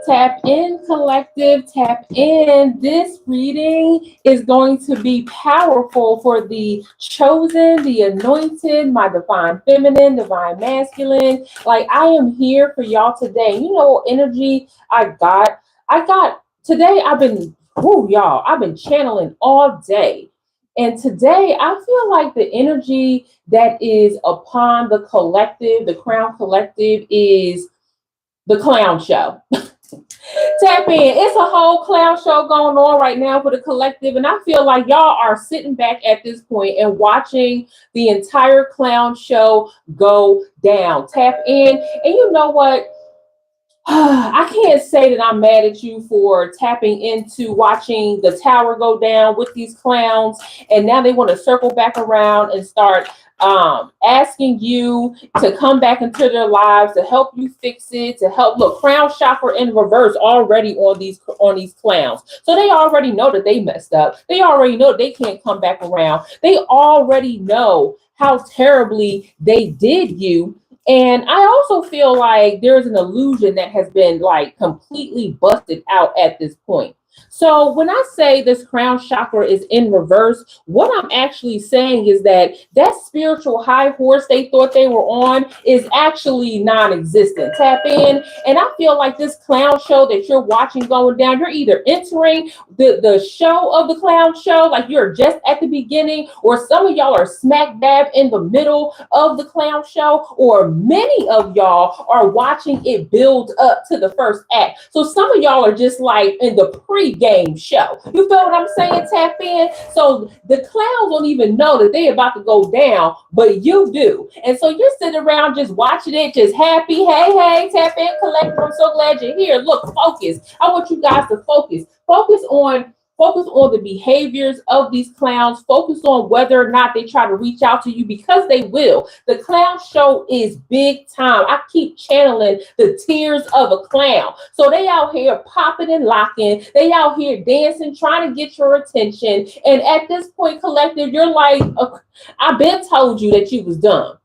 Tap in, collective, tap in. This reading is going to be powerful for the chosen, the anointed, my divine feminine, divine masculine. Like, I am here for y'all today. You know what energy I got? Today, I've been channeling all day. And today, I feel like the energy that is upon the collective, the crown collective, is the clown show. Tap in. It's a whole clown show going on right now for the collective. And I feel like y'all are sitting back at this point and watching the entire clown show go down. Tap in. And you know what? I can't say that I'm mad at you for tapping into watching the tower go down with these clowns. And now they want to circle back around and start asking you to come back into their lives, to help you fix it, to help. Look, crown chakra in reverse already on these clowns. So they already know that they messed up. They already know they can't come back around. They already know how terribly they did you. And I also feel like there's an illusion that has been like completely busted out at this point. So when I say this crown chakra is in reverse, what I'm actually saying is that that spiritual high horse they thought they were on is actually non-existent. Tap in. And I feel like this clown show that you're watching going down, you're either entering the show of the clown show, like you're just at the beginning, or some of y'all are smack dab in the middle of the clown show, or many of y'all are watching it build up to the first act. So some of y'all are just like in the pre-game show. You feel what I'm saying? Tap in. So the clowns don't even know that they're about to go down, but you do. And so you're sitting around just watching it, just happy. Hey, tap in, collective. I'm so glad you're here. Look, focus. I want you guys to focus. Focus on the behaviors of these clowns. Focus on whether or not they try to reach out to you, because they will. The clown show is big time. I keep channeling the tears of a clown. So they out here popping and locking. They out here dancing, trying to get your attention. And at this point, collective, you're like, I've been told you that you was dumb.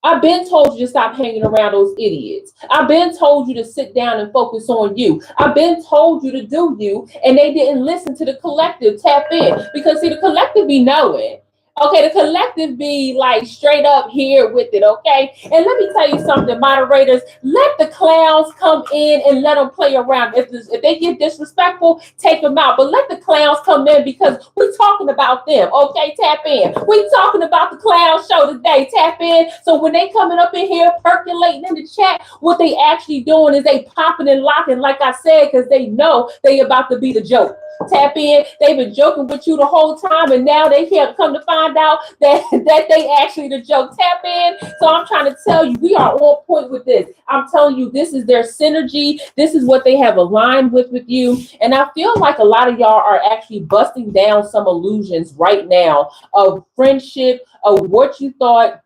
I've been told you to stop hanging around those idiots. I've been told you to sit down and focus on you. I've been told you to do you, and they didn't listen to the collective. Tap in. Because see, the collective be knowing. Okay, the collective be like straight up here with it, okay? And let me tell you something, moderators, let the clowns come in and let them play around. If they get disrespectful, take them out. But let the clowns come in, because we're talking about them, okay? Tap in. We're talking about the clown show today. Tap in. So when they coming up in here percolating in the chat, what they actually doing is they popping and locking, like I said, because they know they about to be the joke. Tap in. They've been joking with you the whole time, and now they can't come to find out that they actually the joke. Tap in. So I'm trying to tell you, we are on point with this. I'm telling you, this is their synergy. This is what they have aligned with you. And I feel like a lot of y'all are actually busting down some illusions right now of friendship, of what you thought.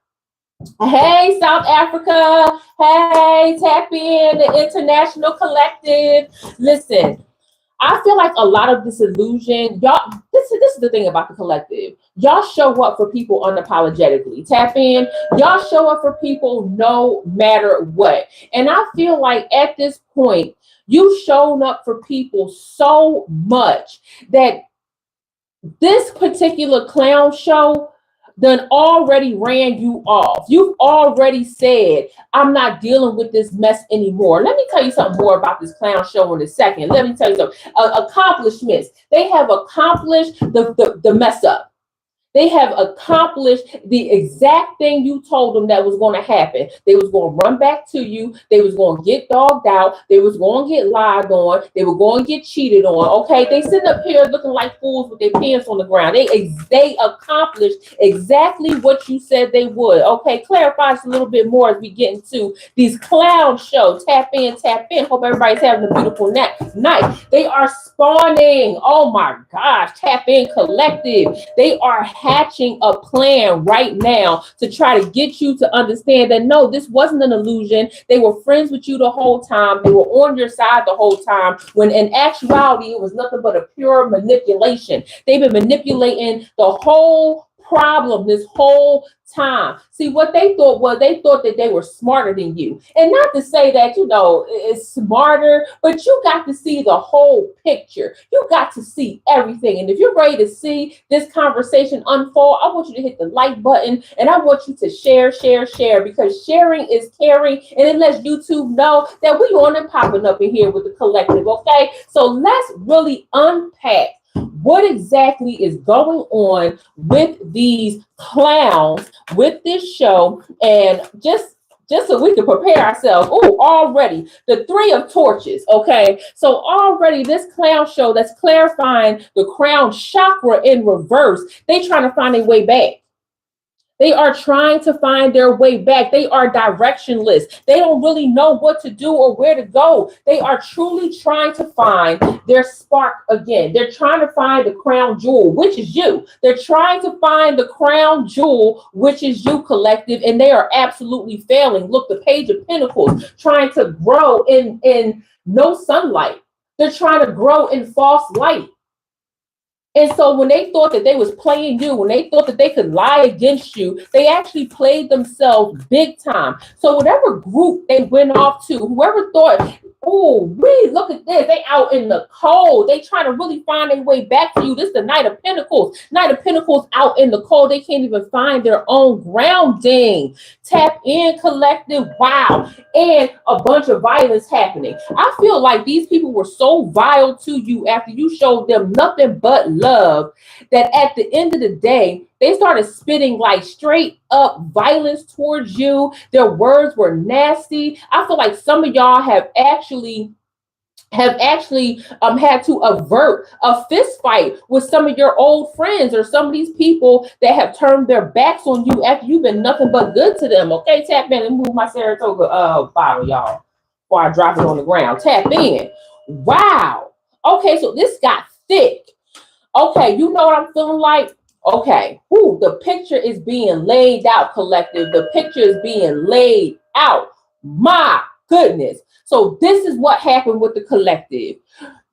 Hey, South Africa. Hey, tap in, the international collective. Listen, I feel like a lot of this illusion, y'all, this is the thing about the collective. Y'all show up for people unapologetically. Tap in. Y'all show up for people no matter what. And I feel like at this point, you've shown up for people so much that this particular clown show done already ran you off. You've already said, I'm not dealing with this mess anymore. Let me tell you something more about this clown show in a second. Let me tell you something. Accomplishments. They have accomplished the mess up. They have accomplished the exact thing you told them that was going to happen. They was going to run back to you. They was going to get dogged out. They was going to get lied on. They were going to get cheated on. Okay, they sitting up here looking like fools with their pants on the ground. They accomplished exactly what you said they would. Okay, clarify us a little bit more as we get into these clown shows. Tap in, tap in. Hope everybody's having a beautiful night. They are spawning. Oh my gosh, tap in, collective. They are hatching a plan right now to try to get you to understand that no, this wasn't an illusion. They were friends with you the whole time. They were on your side the whole time, when in actuality, it was nothing but a pure manipulation. They've been manipulating the whole problem this whole time. See, what they thought was they thought that they were smarter than you. And not to say that, it's smarter, but you got to see the whole picture. You got to see everything. And if you're ready to see this conversation unfold, I want you to hit the like button and I want you to share, because sharing is caring. And it lets YouTube know that we on and popping up in here with the collective. Okay. So let's really unpack what exactly is going on with these clowns, with this show, and just so we can prepare ourselves. Oh, already the Three of Torches. Okay, so already this clown show that's clarifying the crown chakra in reverse. They trying to find a way back. They are trying to find their way back. They are directionless. They don't really know what to do or where to go. They are truly trying to find their spark again. They're trying to find the crown jewel, which is you. They're trying to find the crown jewel, which is you, collective, and they are absolutely failing. Look, the Page of Pentacles trying to grow in no sunlight. They're trying to grow in false light. And so when they thought that they was playing you, when they thought that they could lie against you, they actually played themselves big time. So whatever group they went off to, whoever thought, oh, look at this, they out in the cold. They trying to really find their way back to you. This is the Knight of Pentacles. Knight of Pentacles out in the cold. They can't even find their own grounding. Tap in, collective. Wow. And a bunch of violence happening. I feel like these people were so vile to you after you showed them nothing but love that at the end of the day, they started spitting like straight up violence towards you. Their words were nasty. I feel like some of y'all have actually had to avert a fist fight with some of your old friends or some of these people that have turned their backs on you after you've been nothing but good to them. Okay, tap in and move my Saratoga bottle, y'all, before I drop it on the ground. Tap in. Wow. Okay, so this got thick. Okay, you know what I'm feeling like? Okay, the picture is being laid out, collective. The picture is being laid out. My goodness. So this is what happened with the collective.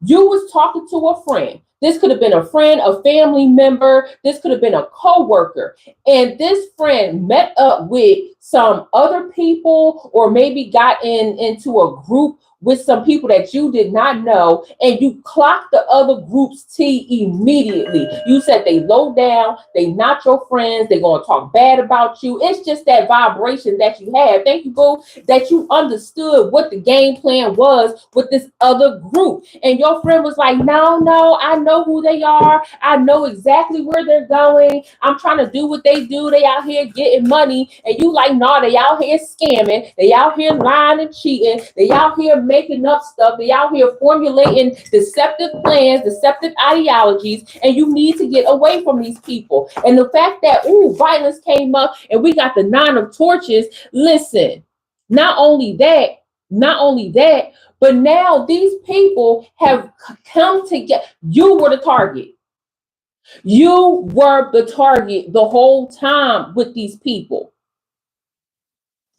You was talking to a friend. This could have been a friend, a family member. This could have been a co-worker. And this friend met up with some other people or maybe got into a group with some people that you did not know, and you clocked the other group's tea immediately. You said they low down, they not your friends, they're going to talk bad about you. It's just that vibration that you have. Thank you, boo, that you understood what the game plan was with this other group. And your friend was like, no, I know who they are. I know exactly where they're going. I'm trying to do what they do. They out here getting money. And you like, no, they out here scamming. They out here lying and cheating. They out here making up stuff. They out here formulating deceptive plans, deceptive ideologies, and you need to get away from these people. And the fact that violence came up and we got the Nine of Torches. Listen, not only that, but now these people have come together. You were the target. You were the target the whole time with these people.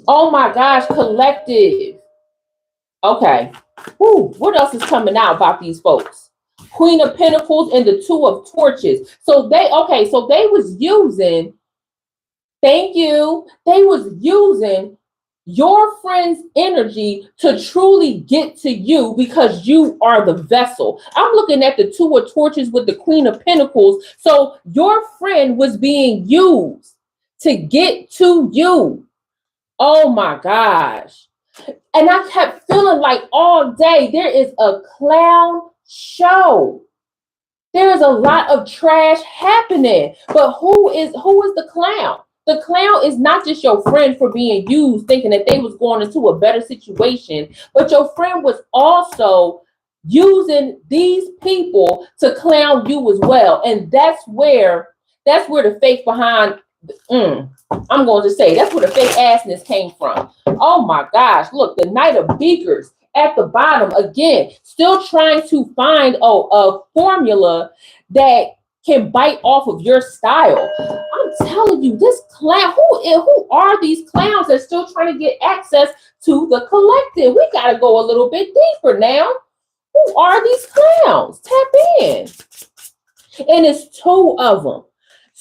Oh my gosh, collective. Okay. What else is coming out about these folks? Queen of Pentacles and the Two of Torches. So they was using, thank you, they was using your friend's energy to truly get to you because you are the vessel. I'm looking at the Two of Torches with the Queen of Pentacles. So your friend was being used to get to you. Oh my gosh. And I kept feeling like all day there is a clown show. There is a lot of trash happening. But who is the clown? The clown is not just your friend for being used, thinking that they was going into a better situation, but your friend was also using these people to clown you as well. And that's where the fake behind. I'm going to say that's where the fake assness came from. Oh my gosh, look, the Knight of Beakers at the bottom again, still trying to find a formula that can bite off of your style. I'm telling you, this clown, who are these clowns that's still trying to get access to the collective? We got to go a little bit deeper now. Who are these clowns? Tap in. And it's two of them.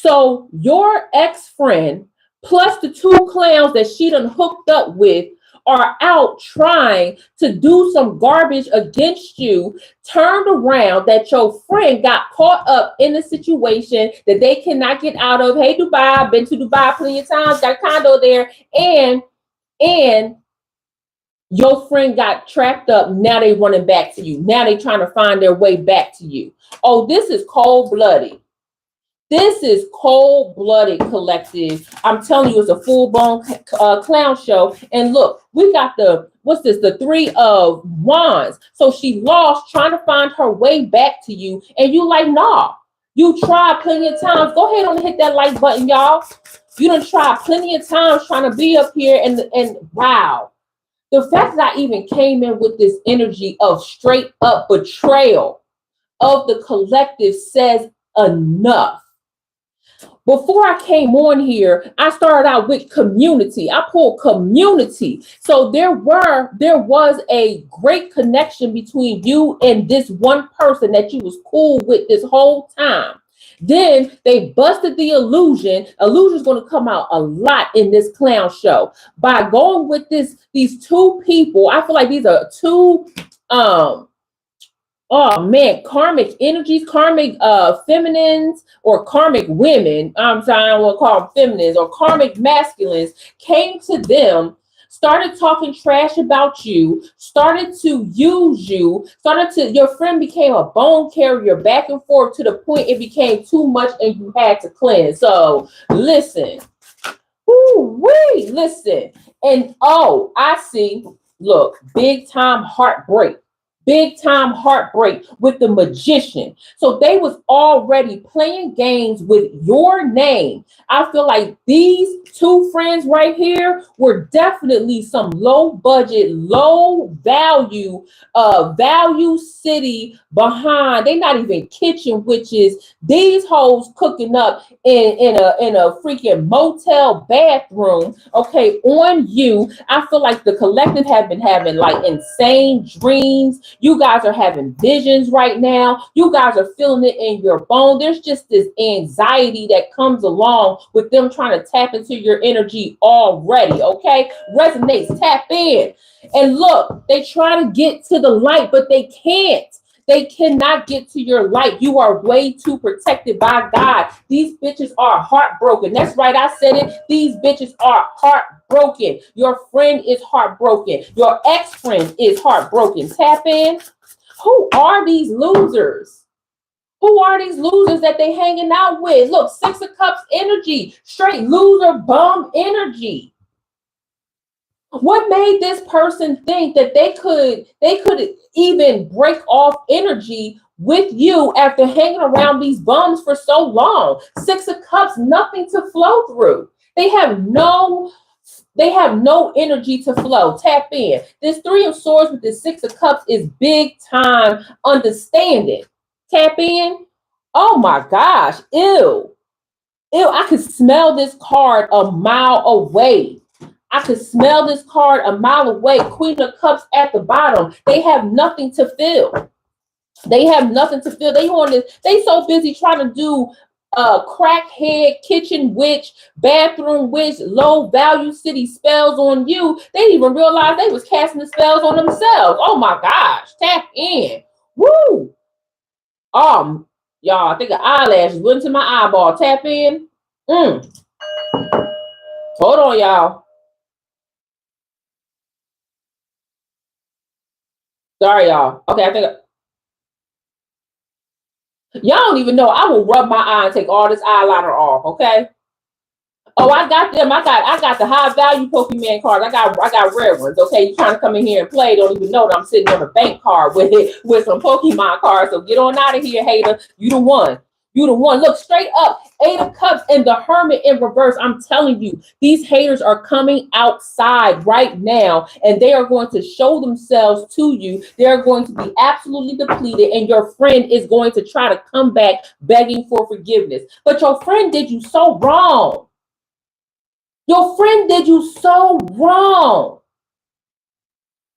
So your ex-friend plus the two clowns that she done hooked up with are out trying to do some garbage against you, turned around that your friend got caught up in a situation that they cannot get out of. Hey, Dubai, I've been to Dubai plenty of times, got a condo there, and your friend got trapped up. Now they running back to you. Now they trying to find their way back to you. Oh, this is cold-blooded. This is cold-blooded, collective. I'm telling you, it's a full-blown clown show. And look, we got the three of wands. So she lost trying to find her way back to you. And you like, nah, you tried plenty of times. Go ahead and hit that like button, y'all. You done tried plenty of times trying to be up here. And wow. The fact that I even came in with this energy of straight up betrayal of the collective says enough. Before I came on here, I started out with community. I pulled community. So there was a great connection between you and this one person that you was cool with this whole time. Then they busted the illusion. Illusion's going to come out a lot in this clown show by going with these two people. I feel like these are two oh man, karmic energies, karmic feminines or karmic women. I'm sorry, I don't want to call them feminines, or karmic masculines came to them, started talking trash about you, started to use you, your friend became a bone carrier back and forth to the point it became too much and you had to cleanse. So listen, listen. And oh, I see, look, big time heartbreak. Big time heartbreak with the magician. So they was already playing games with your name. I feel like these two friends right here were definitely some low budget, low value, value city behind. They not even kitchen witches. These hoes cooking up in a freaking motel bathroom. Okay, on you. I feel like the collective have been having like insane dreams. You guys are having visions right now. You guys are feeling it in your bone. There's just this anxiety that comes along with them trying to tap into your energy already, okay? Resonates, tap in. And look, they try to get to the light, but they can't. They cannot get to your light. You are way too protected by God. These bitches are heartbroken. That's right, I said it. These bitches are heartbroken. Your friend is heartbroken. Your ex-friend is heartbroken. Tap in. Who are these losers? Who are these losers that they hanging out with? Look, Six of Cups energy. Straight loser bum energy. What made this person think that they could even break off energy with you after hanging around these bums for so long? Six of Cups, nothing to flow through. They have no energy to flow. Tap in. This Three of Swords with the Six of Cups is big time understanding. Tap in. Oh my gosh. Ew. I could smell this card a mile away. I could smell this card a mile away. Queen of Cups at the bottom. They have nothing to feel. They have nothing to feel. They so busy trying to do crackhead, kitchen witch, bathroom witch, low value city spells on you. They didn't even realize they was casting the spells on themselves. Oh my gosh. Tap in. Woo. Y'all, I think an eyelash went to my eyeball. Tap in. Hold on, y'all. Sorry, y'all. Okay, I think y'all don't even know. I will rub my eye and take all this eyeliner off. Okay. Oh, I got them. I got the high value Pokemon cards. I got rare ones. Okay, you trying to come in here and play? Don't even know that I'm sitting on a bank card with some Pokemon cards. So get on out of here, hater. You the one. You the one. Look straight up. Eight of Cups and the Hermit in reverse. I'm telling you, these haters are coming outside right now, and they are going to show themselves to you. They're going to be absolutely depleted, and your friend is going to try to come back begging for forgiveness. But your friend did you so wrong. Your friend did you so wrong.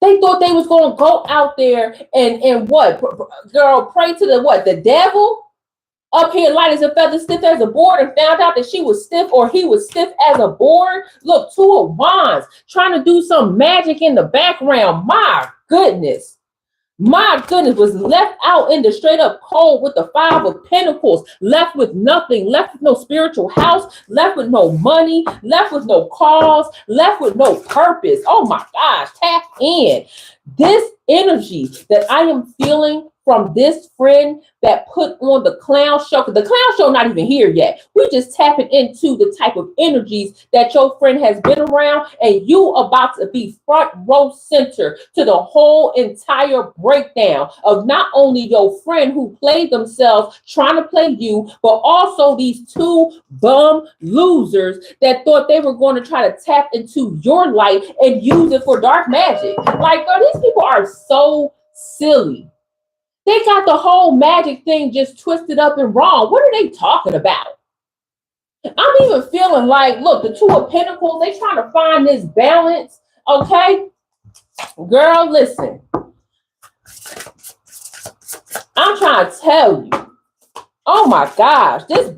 They thought they was going to go out there and what? Girl, pray to the what? The devil? Up here, light as a feather, stiff as a board, and found out that she was stiff or he was stiff as a board. Look, 2 of Wands trying to do some magic in the background. My goodness. My goodness, was left out in the straight up cold with the 5 of Pentacles, left with nothing, left with no spiritual house, left with no money, left with no cause, left with no purpose. Oh my gosh, tap in. This energy that I am feeling from this friend that put on the clown show, because the clown show not even here yet. We're just tapping into the type of energies that your friend has been around, and you about to be front row center to the whole entire breakdown of not only your friend who played themselves trying to play you, but also these 2 bum losers that thought they were going to try to tap into your light and use it for dark magic. Like, girl, these people are so silly. They got the whole magic thing just twisted up and wrong. What are they talking about? I'm even feeling like, look, the 2 of Pentacles, they trying to find this balance, okay? Girl, listen. I'm trying to tell you. Oh my gosh, this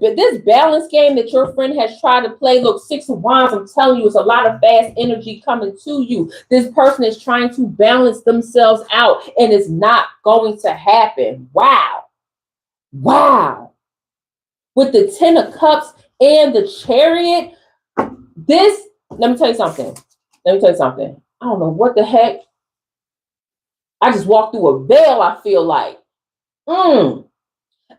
balance game that your friend has tried to play, look, 6 of Wands, I'm telling you, it's a lot of fast energy coming to you. This person is trying to balance themselves out, and it's not going to happen. Wow. Wow. With the 10 of Cups and the Chariot, let me tell you something. I don't know what the heck. I just walked through a veil, I feel like.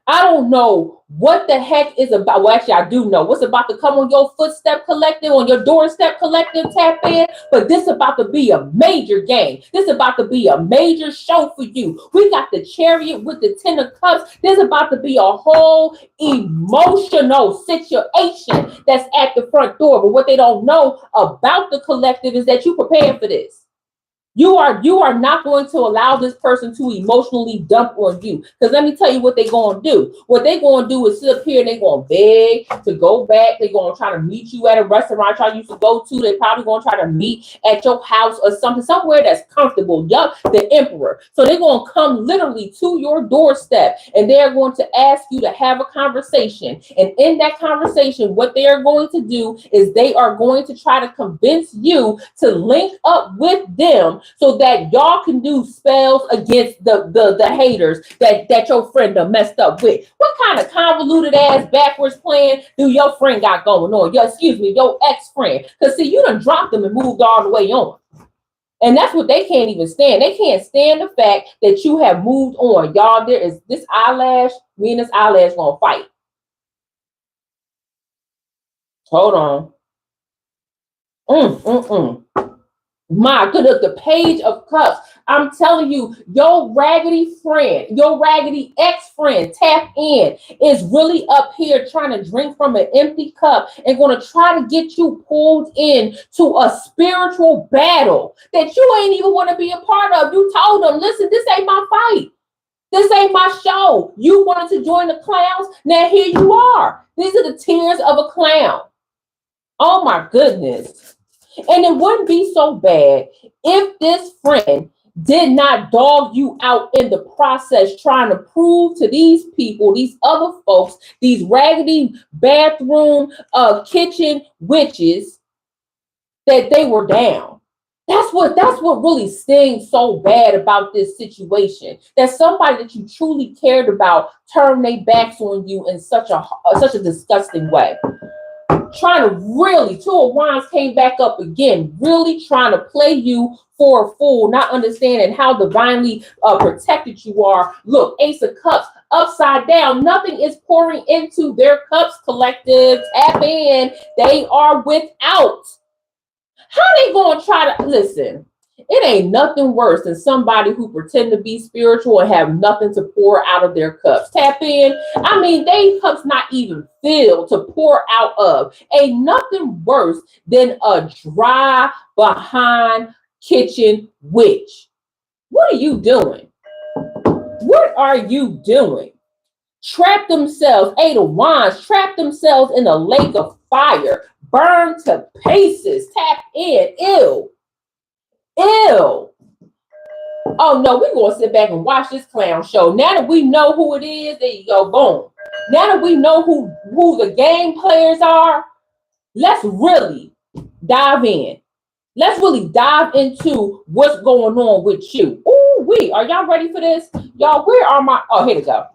I don't know what the heck is about. Well, actually, I do know what's about to come on your footstep collective, on your doorstep collective, tap in. But this is about to be a major game. This is about to be a major show for you. We got the Chariot with the 10 of Cups. There's about to be a whole emotional situation that's at the front door. But what they don't know about the collective is that you prepared for this. You are not going to allow this person to emotionally dump on you. Because let me tell you what they're going to do. What they're going to do is sit up here and they're going to beg to go back. They're going to try to meet you at a restaurant you used to go to. They're probably going to try to meet at your house or something, somewhere that's comfortable. Yup, the Emperor. So they're going to come literally to your doorstep, and they're going to ask you to have a conversation. And in that conversation, what they are going to do is they are going to try to convince you to link up with them, so that y'all can do spells against the haters that your friend done messed up with. What kind of convoluted ass backwards plan do your friend got going on? Your ex-friend. Because see, you done dropped them and moved all the way on. And that's what they can't even stand. They can't stand the fact that you have moved on. Y'all, there is this eyelash, me and this eyelash gonna fight. Hold on. My goodness, the Page of Cups. I'm telling you, your raggedy friend, your raggedy ex-friend, tap in, is really up here trying to drink from an empty cup and going to try to get you pulled in to a spiritual battle that you ain't even want to be a part of. You told them, listen, this ain't my fight. This ain't my show. You wanted to join the clowns. Now here you are. These are the tears of a clown. Oh my goodness. And it wouldn't be so bad if this friend did not dog you out in the process, trying to prove to these people, these other folks, these raggedy bathroom, kitchen witches, that they were down. That's what really stings so bad about this situation. That somebody that you truly cared about turned their backs on you in such a disgusting way. Trying to really, 2 of Wands came back up again, really trying to play you for a fool, not understanding how divinely protected you are. Look, Ace of Cups upside down. Nothing is pouring into their cups, collective. Tap in. They are without. How they gonna try to listen? It ain't nothing worse than somebody who pretend to be spiritual and have nothing to pour out of their cups. Tap in. I mean, they cups not even filled to pour out of. Ain't nothing worse than a dry behind kitchen witch. What are you doing? What are you doing? Trap themselves, 8 of Wands, trap themselves in a lake of fire, burn to pieces. Tap in. Ew. Oh no, we're gonna sit back and watch this clown show. Now that we know who it is, there you go, boom. Now that we know who the game players are, let's really dive in. Let's really dive into what's going on with you. Ooh, are y'all ready for this? Y'all, where are my, oh, here we go.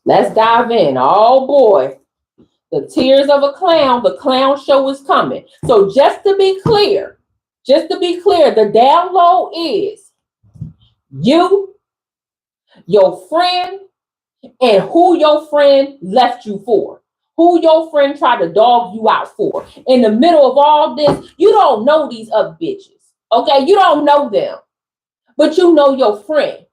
Let's dive in. Oh boy. The tears of a clown, the clown show is coming. So just to be clear, the download is you, your friend, and who your friend left you for. Who your friend tried to dog you out for. In the middle of all this, you don't know these other bitches. Okay, you don't know them. But you know your friend.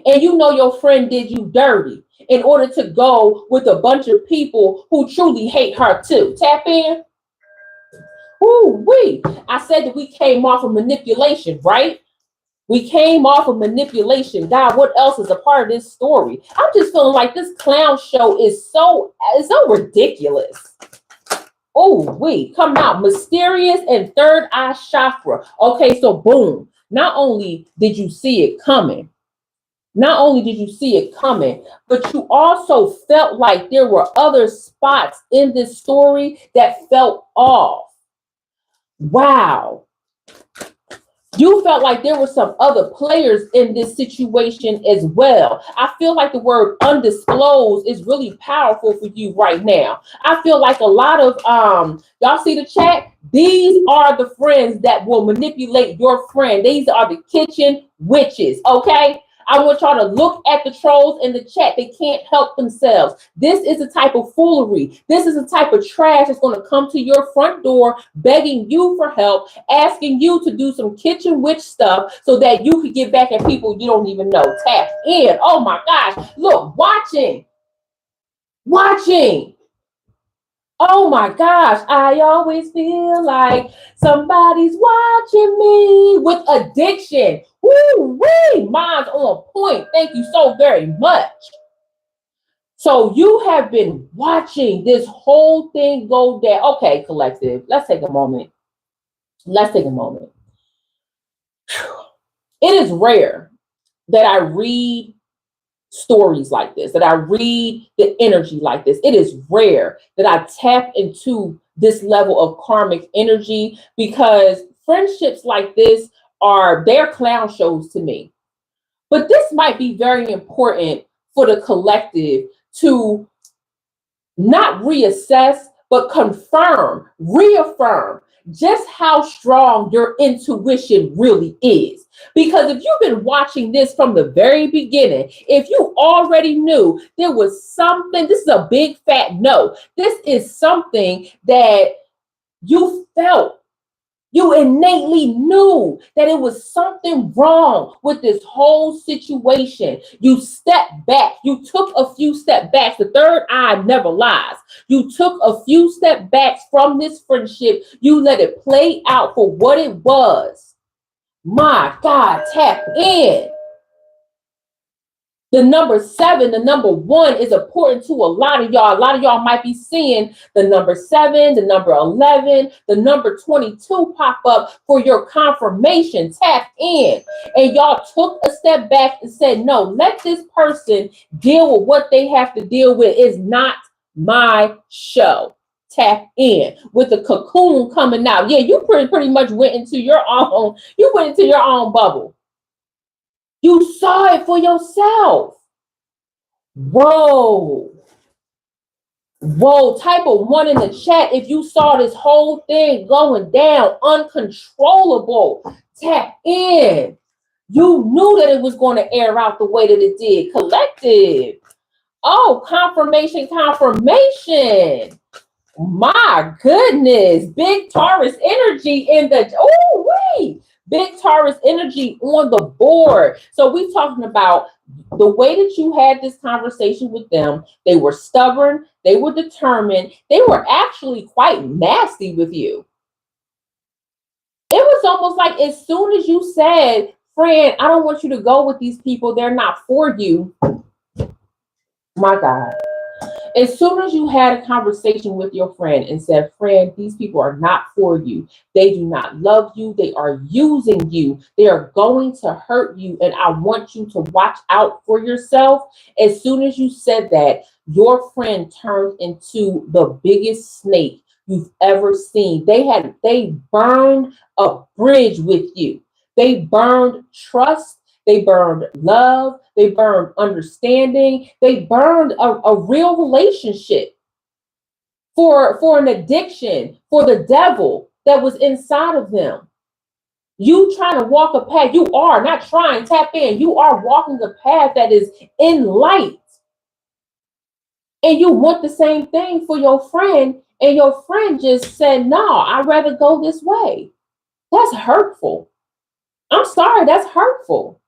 And you know your friend did you dirty in order to go with a bunch of people who truly hate her too. Tap in. I said that we came off of manipulation, right? We came off of manipulation. God, what else is a part of this story? I'm just feeling like this clown show is so ridiculous. Come out. Mysterious and third eye chakra. Okay, so boom. Not only did you see it coming, but you also felt like there were other spots in this story that felt off. Wow. You felt like there were some other players in this situation as well. I feel like the word undisclosed is really powerful for you right now. I feel like a lot of, y'all see the chat? These are the friends that will manipulate your friend. These are the kitchen witches, okay? I want y'all to look at the trolls in the chat. They can't help themselves. This is a type of foolery. This is a type of trash that's going to come to your front door, begging you for help, asking you to do some kitchen witch stuff so that you could get back at people you don't even know. Tap in. Oh my gosh. Look, watching. Oh my gosh, I always feel like somebody's watching me with addiction. Woo-wee, mine's on point. Thank you so very much. So you have been watching this whole thing go down. Okay, collective, let's take a moment. It is rare that I read stories like this, that I read the energy like this. It is rare that I tap into this level of karmic energy, because friendships like this they're clown shows to me. But this might be very important for the collective to not reassess, but confirm, reaffirm just how strong your intuition really is. Because if you've been watching this from the very beginning, if you already knew there was something, this is a big fat no. This is something that you felt. You innately knew that it was something wrong with this whole situation. You stepped back. You took a few step backs. The third eye never lies. You took a few step backs from this friendship. You let it play out for what it was. My God, tap in. The number 7, the number 1 is important to a lot of y'all. A lot of y'all might be seeing the number 7, the number 11, the number 22 pop up for your confirmation. Tap in. And y'all took a step back and said, no, let this person deal with what they have to deal with. It's not my show. Tap in. With the cocoon coming out. Yeah, you pretty much went into your own bubble. You saw it for yourself. Whoa. Type of 1 in the chat if you saw this whole thing going down, uncontrollable. Tap in. You knew that it was going to air out the way that it did. Collective. Oh, confirmation. My goodness. Big Taurus energy in the... Oh, wait. Big Taurus energy on the board. So we're talking about the way that you had this conversation with them. They were stubborn. They were determined. They were actually quite nasty with you. It was almost like as soon as you said, friend, I don't want you to go with these people. They're not for you. My God. As soon as you had a conversation with your friend and said, friend, these people are not for you. They do not love you. They are using you. They are going to hurt you. And I want you to watch out for yourself. As soon as you said that, your friend turned into the biggest snake you've ever seen. They burned a bridge with you. They burned trust. They burned love. They burned understanding. They burned a real relationship for an addiction, for the devil that was inside of them. You trying to walk a path. You are not trying, tap in. You are walking a path that is in light. And you want the same thing for your friend. And your friend just said, no, I'd rather go this way. That's hurtful. I'm sorry, that's hurtful.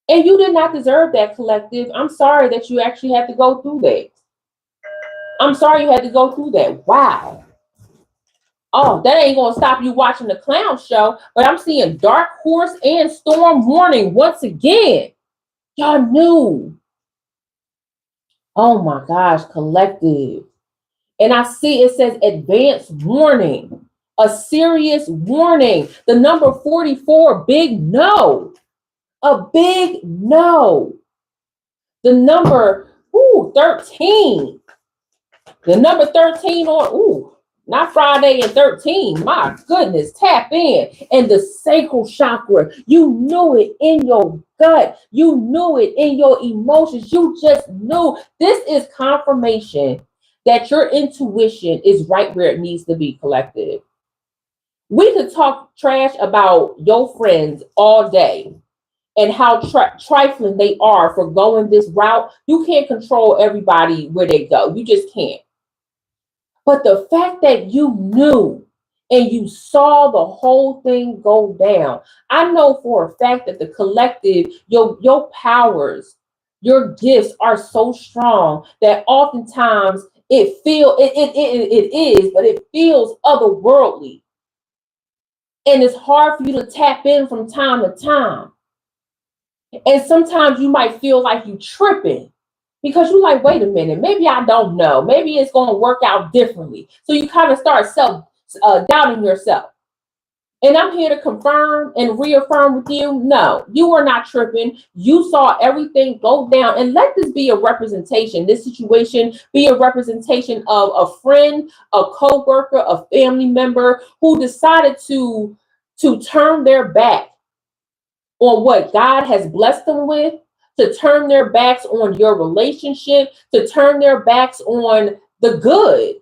And you did not deserve that, collective. I'm sorry that you actually had to go through that. I'm sorry you had to go through that. Wow. Oh, that ain't going to stop you watching the clown show. But I'm seeing Dark Horse and Storm Warning once again. Y'all knew. Oh my gosh, collective. And I see it says advance warning. A serious warning. The number 44, big no. A big no. The number 13. The number 13 on, not Friday and 13. My goodness, tap in. And the sacral chakra, you knew it in your gut. You knew it in your emotions. You just knew. This is confirmation that your intuition is right where it needs to be, collective. We could talk trash about your friends all day and how trifling they are for going this route. You can't control everybody where they go. You just can't. But the fact that you knew and you saw the whole thing go down, I know for a fact that the collective, your powers, your gifts are so strong that oftentimes it is, but it feels otherworldly. And it's hard for you to tap in from time to time. And sometimes you might feel like you tripping because you're like, wait a minute, maybe I don't know. Maybe it's going to work out differently. So you kind of start doubting yourself. And I'm here to confirm and reaffirm with you, no, you are not tripping. You saw everything go down. And let this be a representation, this situation be a representation of a friend, a co-worker, a family member who decided to turn their back on what God has blessed them with, to turn their backs on your relationship, to turn their backs on the good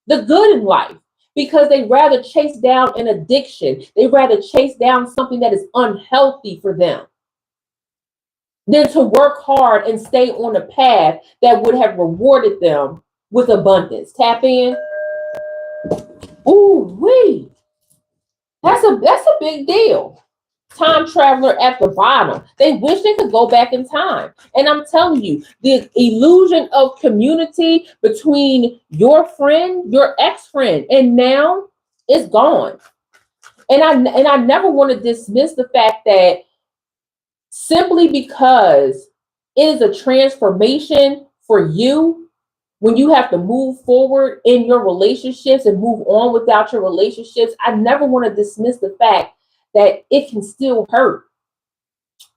in life, because they rather chase down an addiction. They rather chase down something that is unhealthy for them than to work hard and stay on a path that would have rewarded them with abundance. Tap in. Ooh, wee. That's a big deal. Time traveler at the bottom. They wish they could go back in time. And I'm telling you, the illusion of community between your friend, your ex-friend, and now it's gone. And I never want to dismiss the fact that simply because it is a transformation for you, when you have to move forward in your relationships and move on without your relationships, I never want to dismiss the fact that it can still hurt.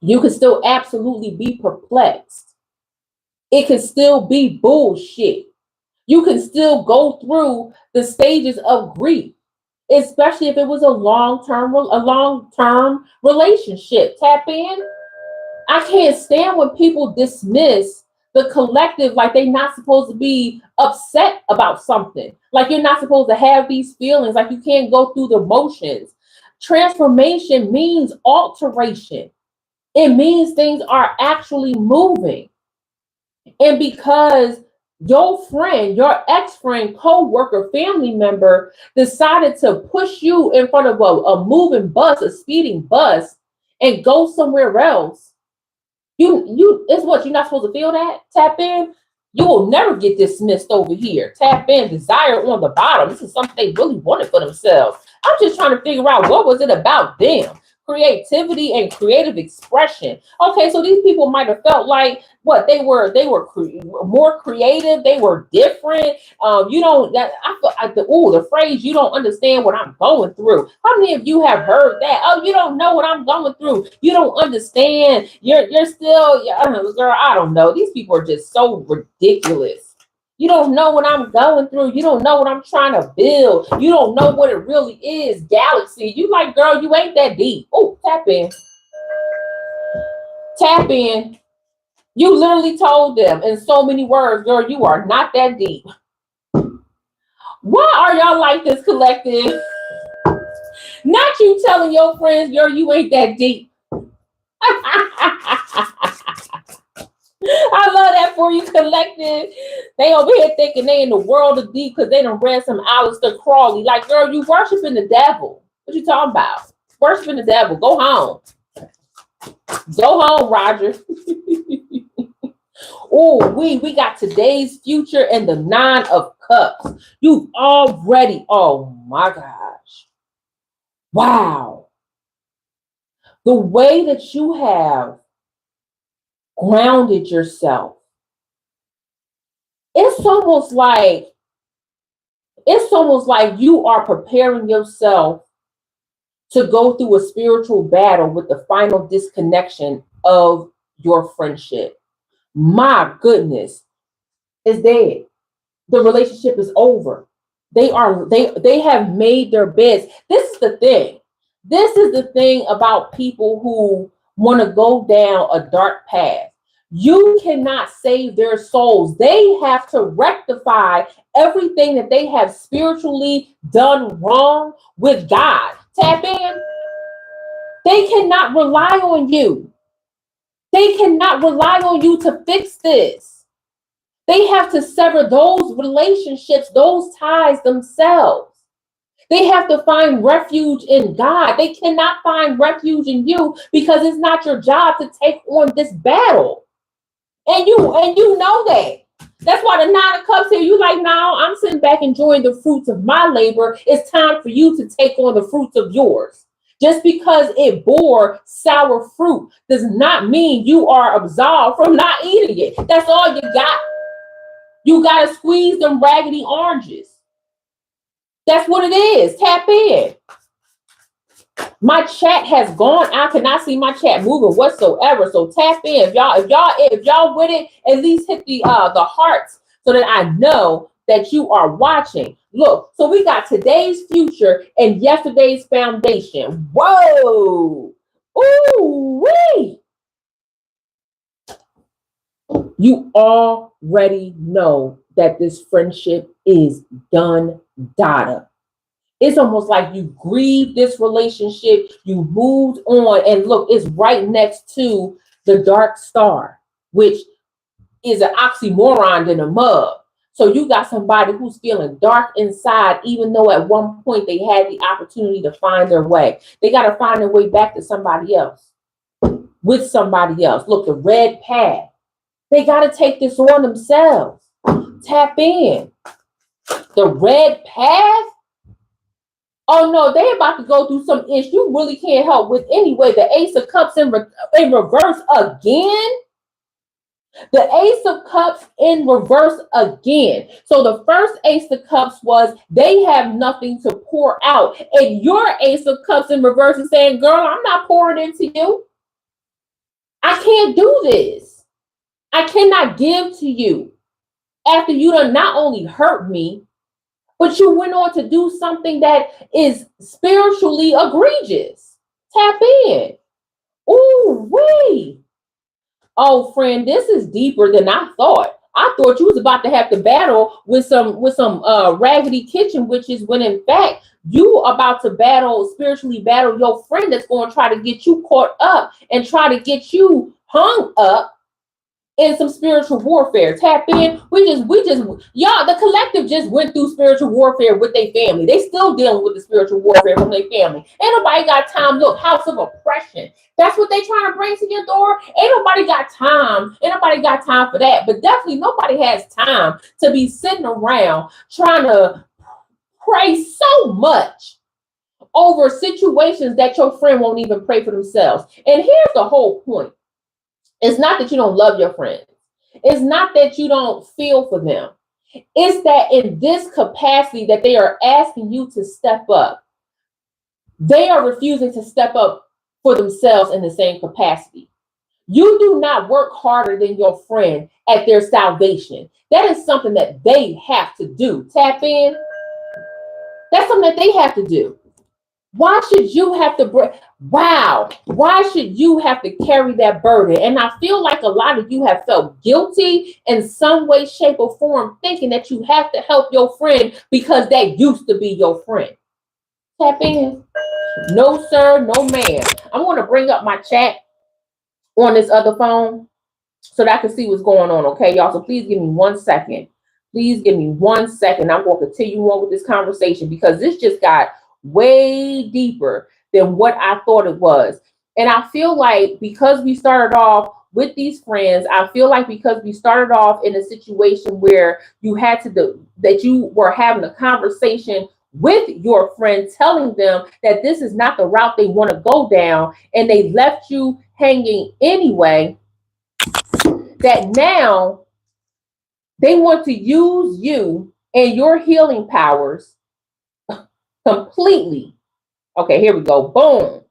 You can still absolutely be perplexed. It can still be bullshit. You can still go through the stages of grief, especially if it was a long-term relationship. Tap in. I can't stand when people dismiss the collective like they're not supposed to be upset about something. Like you're not supposed to have these feelings, like you can't go through the motions. Transformation means alteration. It means things are actually moving. And because your friend, your ex-friend, co-worker, family member decided to push you in front of a moving bus, a speeding bus, and go somewhere else, it's what you're not supposed to feel that? Tap in. You will never get dismissed over here. Tap in, desire on the bottom. This is something they really wanted for themselves. I'm just trying to figure out what was it about them. creativity and creative expression. Okay, so these people might have felt like what more creative, they were different. You don't that I feel like the phrase "you don't understand what I'm going through." How many of you have heard that? Oh, you don't know what I'm going through. You don't understand. You're still, girl. I don't know. These people are just so ridiculous. You don't know what I'm going through. You don't know what I'm trying to build. You don't know what it really is. Galaxy. You like, girl, you ain't that deep. Oh, tap in. Tap in. You literally told them in so many words, girl, you are not that deep. Why are y'all like this, collective? Not you telling your friends, girl, you ain't that deep. I love that for you, collective. They over here thinking they in the world of deep because they done read some Aleister Crowley. Like, girl, you worshiping the devil. What you talking about? Worshiping the devil. Go home. Go home, Roger. Oh, we got today's future and the 9 of Cups. You've already, oh my gosh. Wow. The way that you have grounded yourself. It's almost like you are preparing yourself to go through a spiritual battle with the final disconnection of your friendship. My goodness, it's dead. The relationship is over. They have made their beds. This is the thing. This is the thing about people who want to go down a dark path. You cannot save their souls. They have to rectify everything that they have spiritually done wrong with God. Tap in. They cannot rely on you. They cannot rely on you to fix this. They have to sever those relationships, those ties themselves. They have to find refuge in God. They cannot find refuge in you because it's not your job to take on this battle. And you know that. That's why the 9 of Cups here, you like, no, I'm sitting back enjoying the fruits of my labor. It's time for you to take on the fruits of yours. Just because it bore sour fruit does not mean you are absolved from not eating it. That's all you got. You got to squeeze them raggedy oranges. That's what it is. Tap in. My chat has gone. I cannot see my chat moving whatsoever. So tap in. If y'all with it, at least hit the hearts so that I know that you are watching. Look, so we got today's future and yesterday's foundation. Whoa. Ooh, wee. You already know that this friendship is done, data. It's almost like you grieved this relationship, you moved on, and look, it's right next to the dark star, which is an oxymoron than a mug. So you got somebody who's feeling dark inside, even though at one point they had the opportunity to find their way. They got to find their way back to somebody else, with somebody else. Look, the red path. They got to take this on themselves. Tap in. The red path? Oh no, they about to go through some ish you really can't help with anyway. The Ace of Cups in reverse again. The Ace of Cups in reverse again. So the first Ace of Cups was they have nothing to pour out. And your Ace of Cups in reverse is saying, girl, I'm not pouring into you. I can't do this. I cannot give to you. After you done not only hurt me, but you went on to do something that is spiritually egregious. Tap in. Ooh, wee. Oh, friend, this is deeper than I thought. I thought you was about to have to battle with some raggedy kitchen witches when in fact you about to spiritually battle your friend that's going to try to get you caught up and try to get you hung up in some spiritual warfare. Tap in. Y'all, the collective just went through spiritual warfare with their family. They still dealing with the spiritual warfare from their family. Ain't nobody got time. Look, house of oppression. That's what they trying to bring to your door. Ain't nobody got time. Ain't nobody got time for that. But definitely nobody has time to be sitting around trying to pray so much over situations that your friend won't even pray for themselves. And here's the whole point. It's not that you don't love your friends. It's not that you don't feel for them. It's that in this capacity that they are asking you to step up, they are refusing to step up for themselves in the same capacity. You do not work harder than your friend at their salvation. That is something that they have to do. Tap in. That's something that they have to do. Why should you have to why should you have to carry that burden? And I feel like a lot of you have felt guilty in some way, shape, or form, thinking that you have to help your friend because that used to be your friend. Tap in. No, sir, no, ma'am. I'm going to bring up my chat on this other phone so that I can see what's going on. Okay, y'all. So please give me 1 second. Please give me 1 second. I'm going to continue on with this conversation because this just got way deeper than what I thought it was. And I feel like because we started off with these friends, I feel like because we started off in a situation where you had to that you were having a conversation with your friend, telling them that this is not the route they want to go down, and they left you hanging anyway, that now they want to use you and your healing powers completely. Okay, here we go. Boom.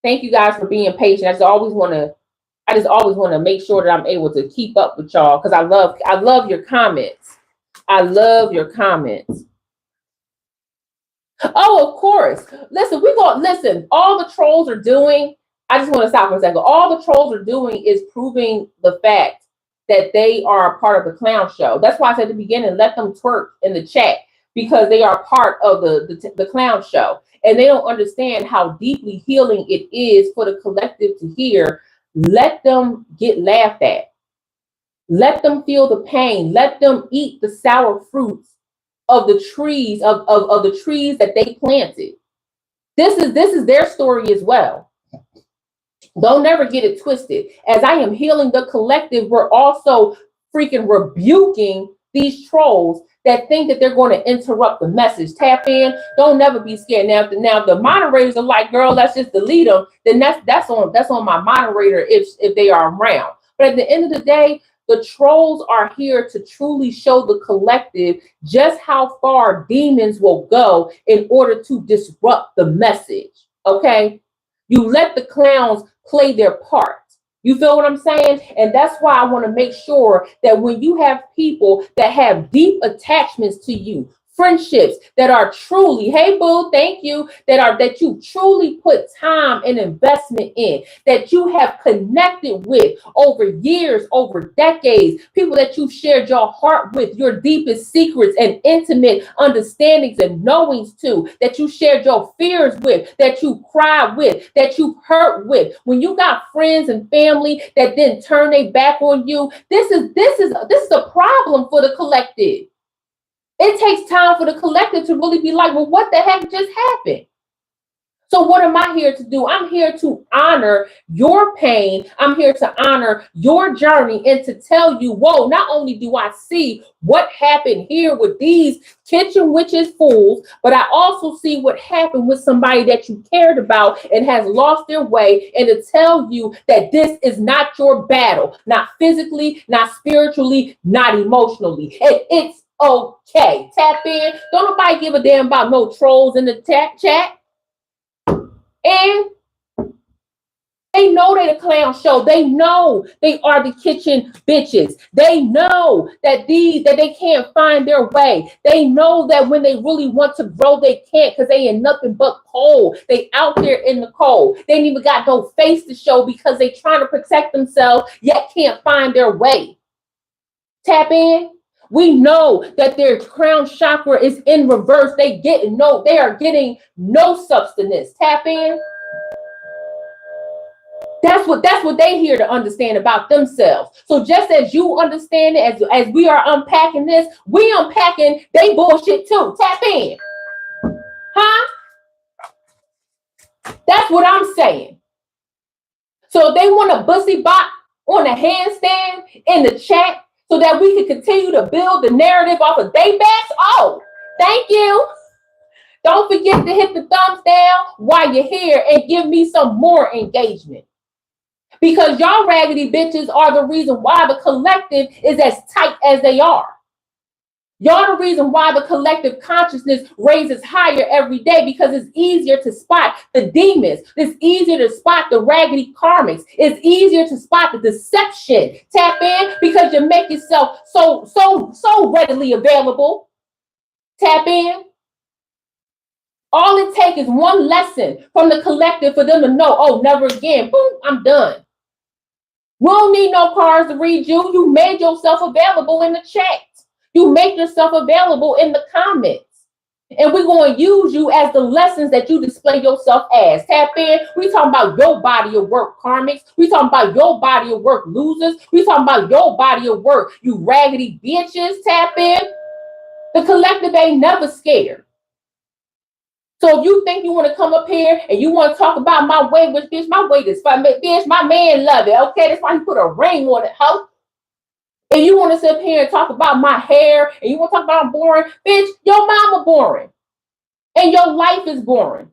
Thank you guys for being patient. I just always want to make sure that I'm able to keep up with y'all because I love your comments. I love your comments. Oh, of course. Listen, all the trolls are doing, I just want to stop for a second. All the trolls are doing is proving the fact that they are a part of the clown show. That's why I said at the beginning, let them twerk in the chat because they are part of the clown show. And they don't understand how deeply healing it is for the collective to hear. Let them get laughed at. Let them feel the pain. Let them eat the sour fruits of the trees, of the trees that they planted. This is their story as well. Don't never get it twisted. As I am healing the collective, we're also freaking rebuking these trolls that think that they're going to interrupt the message. Tap in. Don't never be scared. Now the moderators are like, girl, let's just delete them. Then that's on my moderator if they are around. But at the end of the day, the trolls are here to truly show the collective just how far demons will go in order to disrupt the message. Okay? You let the clowns play their part. You feel what I'm saying? And that's why I want to make sure that when you have people that have deep attachments to you, friendships that are truly, hey boo, thank you, that you truly put time and investment in, that you have connected with over years, over decades, people that you've shared your heart with, your deepest secrets and intimate understandings and knowings to, that you shared your fears with, that you cried with, that you hurt with. When you got friends and family that then turn their back on you, this is a problem for the collective. It takes time for the collective to really be like, well, what the heck just happened? So what am I here to do? I'm here to honor your pain. I'm here to honor your journey and to tell you, whoa, not only do I see what happened here with these kitchen witches fools, but I also see what happened with somebody that you cared about and has lost their way, and to tell you that this is not your battle, not physically, not spiritually, not emotionally. And it's okay. Tap in. Don't nobody give a damn about no trolls in the chat. And they know they're the clown show. They know they are the kitchen bitches. They know that they can't find their way. They know that when they really want to grow, they can't because they ain't nothing but cold. They out there in the cold. They ain't even got no face to show because they trying to protect themselves, yet can't find their way. Tap in. We know that their crown chakra is in reverse. They are getting no substance. Tap in. That's what they here to understand about themselves. So just as you understand it, as we are unpacking this, we unpacking they bullshit too. Tap in. Huh? That's what I'm saying. So if they want a bussy bot on a handstand in the chat so that we can continue to build the narrative off of they backs, oh, thank you. Don't forget to hit the thumbs down while you're here and give me some more engagement. Because y'all raggedy bitches are the reason why the collective is as tight as they are. Y'all the reason why the collective consciousness raises higher every day, because it's easier to spot the demons. It's easier to spot the raggedy karmics. It's easier to spot the deception. Tap in because you make yourself so readily available. Tap in. All it takes is one lesson from the collective for them to know, oh, never again. Boom, I'm done. We don't need no cards to read you. You made yourself available in the chat. You make yourself available in the comments. And we're going to use you as the lessons that you display yourself as. Tap in. We talking about your body of work, karmics. We talking about your body of work, losers. We talking about your body of work, you raggedy bitches. Tap in. The collective ain't never scared. So if you think you want to come up here and you want to talk about my weight, which bitch, my weight is fine. Bitch, my man love it. Okay, that's why he put a ring on it, hoe. And you want to sit here and talk about my hair, and you want to talk about I'm boring, bitch, your mama boring. And your life is boring.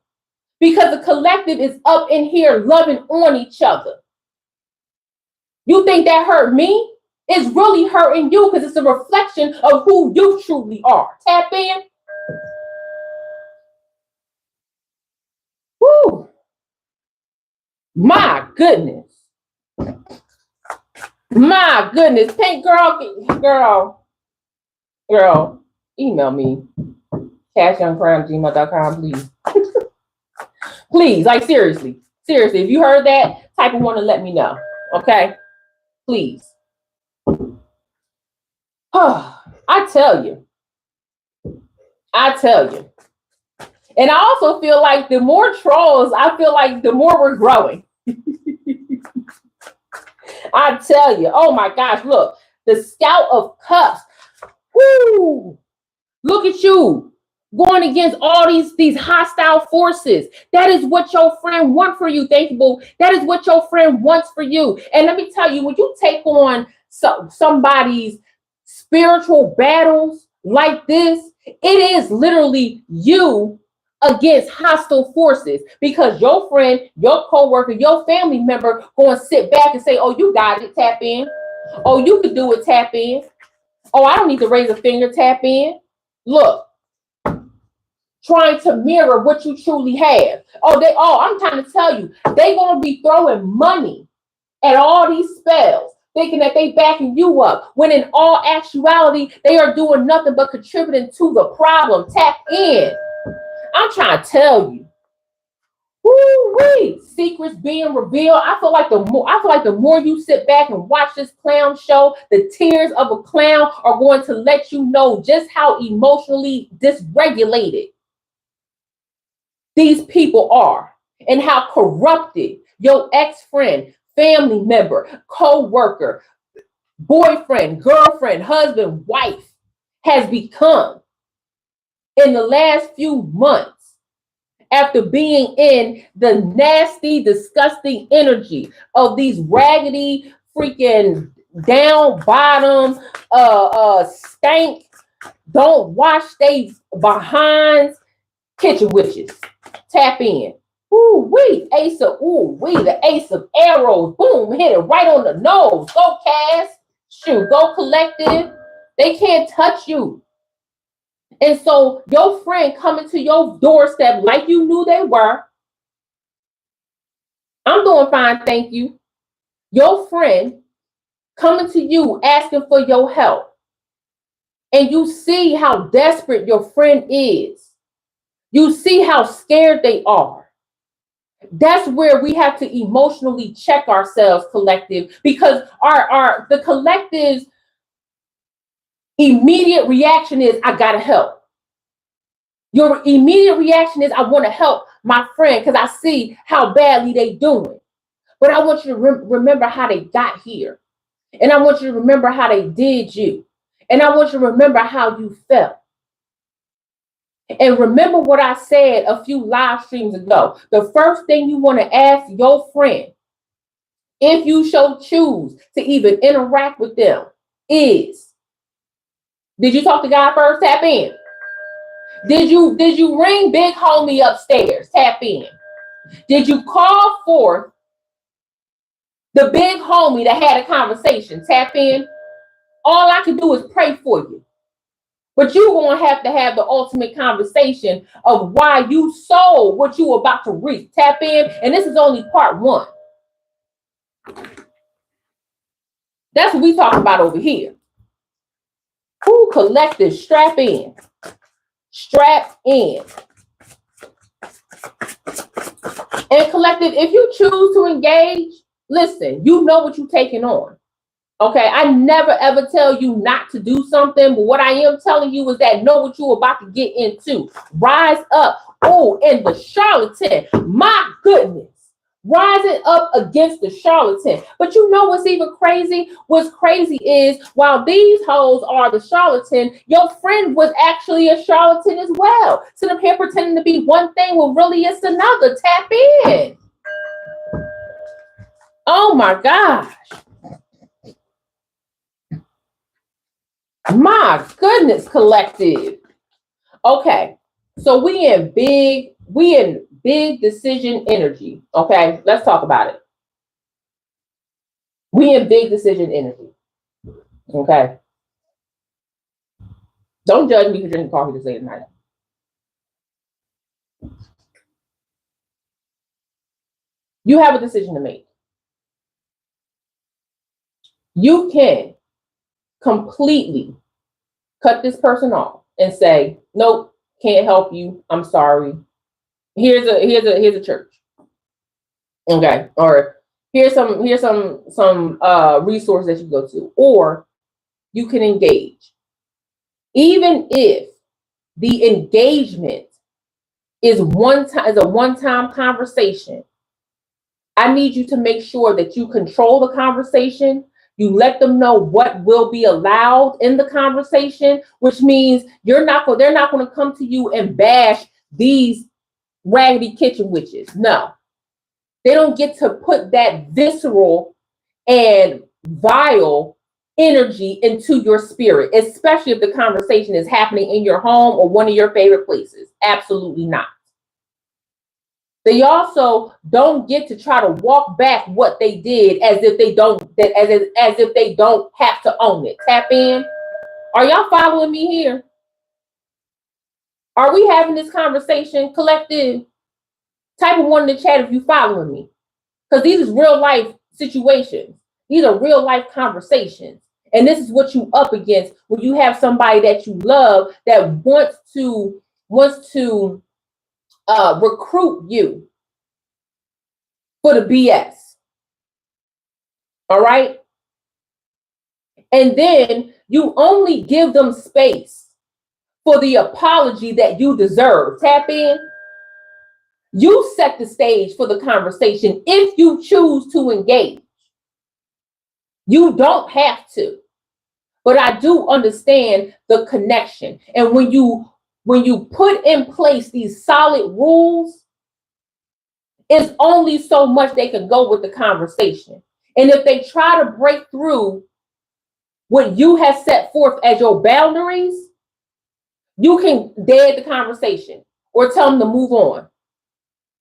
Because the collective is up in here loving on each other. You think that hurt me? It's really hurting you because it's a reflection of who you truly are. Tap in. Woo. My goodness. My goodness. Pink girl, email me. cashyoungcrown@gmail.com, please. Please, like seriously. Seriously, if you heard that, type of one to let me know. Okay? Please. Oh, I tell you. And I also feel like the more trolls, I feel like the more we're growing. I tell you, oh my gosh, look, the Scout of Cups. Woo! Look at you going against all these hostile forces. That is what your friend wants for you, Thankful. That is what your friend wants for you. And let me tell you, when you take on somebody's spiritual battles like this, it is literally you against hostile forces, because your friend, your coworker, your family member going to sit back and say, oh, you got it, tap in. Oh, you can do it, tap in. Oh, I don't need to raise a finger, tap in. Look, trying to mirror what you truly have. I'm trying to tell you, they're going to be throwing money at all these spells, thinking that they backing you up, when in all actuality, they are doing nothing but contributing to the problem. Tap in. I'm trying to tell you. Woo-wee. Secrets being revealed. I feel like the more you sit back and watch this clown show, the tears of a clown are going to let you know just how emotionally dysregulated these people are, and how corrupted your ex-friend, family member, co-worker, boyfriend, girlfriend, husband, wife has become in the last few months, after being in the nasty, disgusting energy of these raggedy, freaking down bottom, stank, don't wash they behinds, kitchen witches. Tap in. Ooh-wee, the ace of arrows. Boom, hit it right on the nose. Go Cass. Shoot, go collective. They can't touch you. And so your friend coming to your doorstep like you knew they were. I'm doing fine, thank you. Your friend coming to you asking for your help. And you see how desperate your friend is. You see how scared they are. That's where we have to emotionally check ourselves, collective, because the collective's immediate reaction is, I gotta help. Your immediate reaction is, I want to help my friend because I see how badly they doing. But I want you to remember how they got here. And I want you to remember how they did you. And I want you to remember how you felt. And remember what I said a few live streams ago. The first thing you want to ask your friend, if you so choose to even interact with them, is, did you talk to God first? Tap in. Did you ring big homie upstairs? Tap in. Did you call forth the big homie that had a conversation? Tap in. All I can do is pray for you. But you're going to have the ultimate conversation of why you sold what you were about to reap. Tap in. And this is only part one. That's what we talk about over here. Who collective, strap in. Strap in. And collective, if you choose to engage, listen, you know what you're taking on. Okay, I never ever tell you not to do something, but what I am telling you is that know what you're about to get into. Rise up. Oh, and the charlatan, my goodness, rising up against the charlatan. But you know what's even crazy? What's crazy is while these hoes are the charlatan, your friend was actually a charlatan as well. Sitting up here pretending to be one thing when really it's another. Tap in. Oh my gosh. My goodness, collective. Okay, so we in big decision energy. Okay, let's talk about it. We in big decision energy. Okay. Don't judge me for drinking coffee this late at night. You have a decision to make. You can completely cut this person off and say, nope, can't help you. I'm sorry. Here's a church. Okay. Or here's some resources that you go to. Or you can engage. Even if the engagement is a one-time conversation, I need you to make sure that you control the conversation. You let them know what will be allowed in the conversation, which means they're not going to come to you and bash these raggedy kitchen witches. No, they don't get to put that visceral and vile energy into your spirit, especially if the conversation is happening in your home or one of your favorite places. Absolutely not. They also don't get to try to walk back what they did as if they don't have to own it. Tap in. Are y'all following me here? Are we having this conversation, collective? Type of one in the chat if you following me, because these is real life situations. These are real life conversations, and this is what you up against when you have somebody that you love that wants to recruit you for the BS. All right. And then you only give them space for the apology that you deserve. Tap in. You set the stage for the conversation if you choose to engage. You don't have to. But I do understand the connection. And when you put in place these solid rules, it's only so much they can go with the conversation. And if they try to break through what you have set forth as your boundaries, you can dead the conversation or tell them to move on.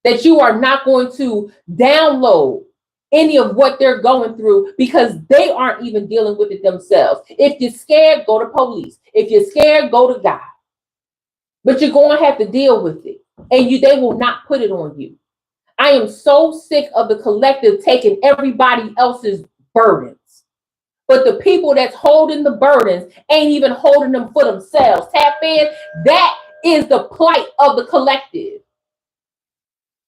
That you are not going to download any of what they're going through because they aren't even dealing with it themselves. If you're scared, go to police. If you're scared, go to God. But you're going to have to deal with it. And they will not put it on you. I am so sick of the collective taking everybody else's burdens. But the people that's holding the burdens ain't even holding them for themselves. Tap in. That is the plight of the collective.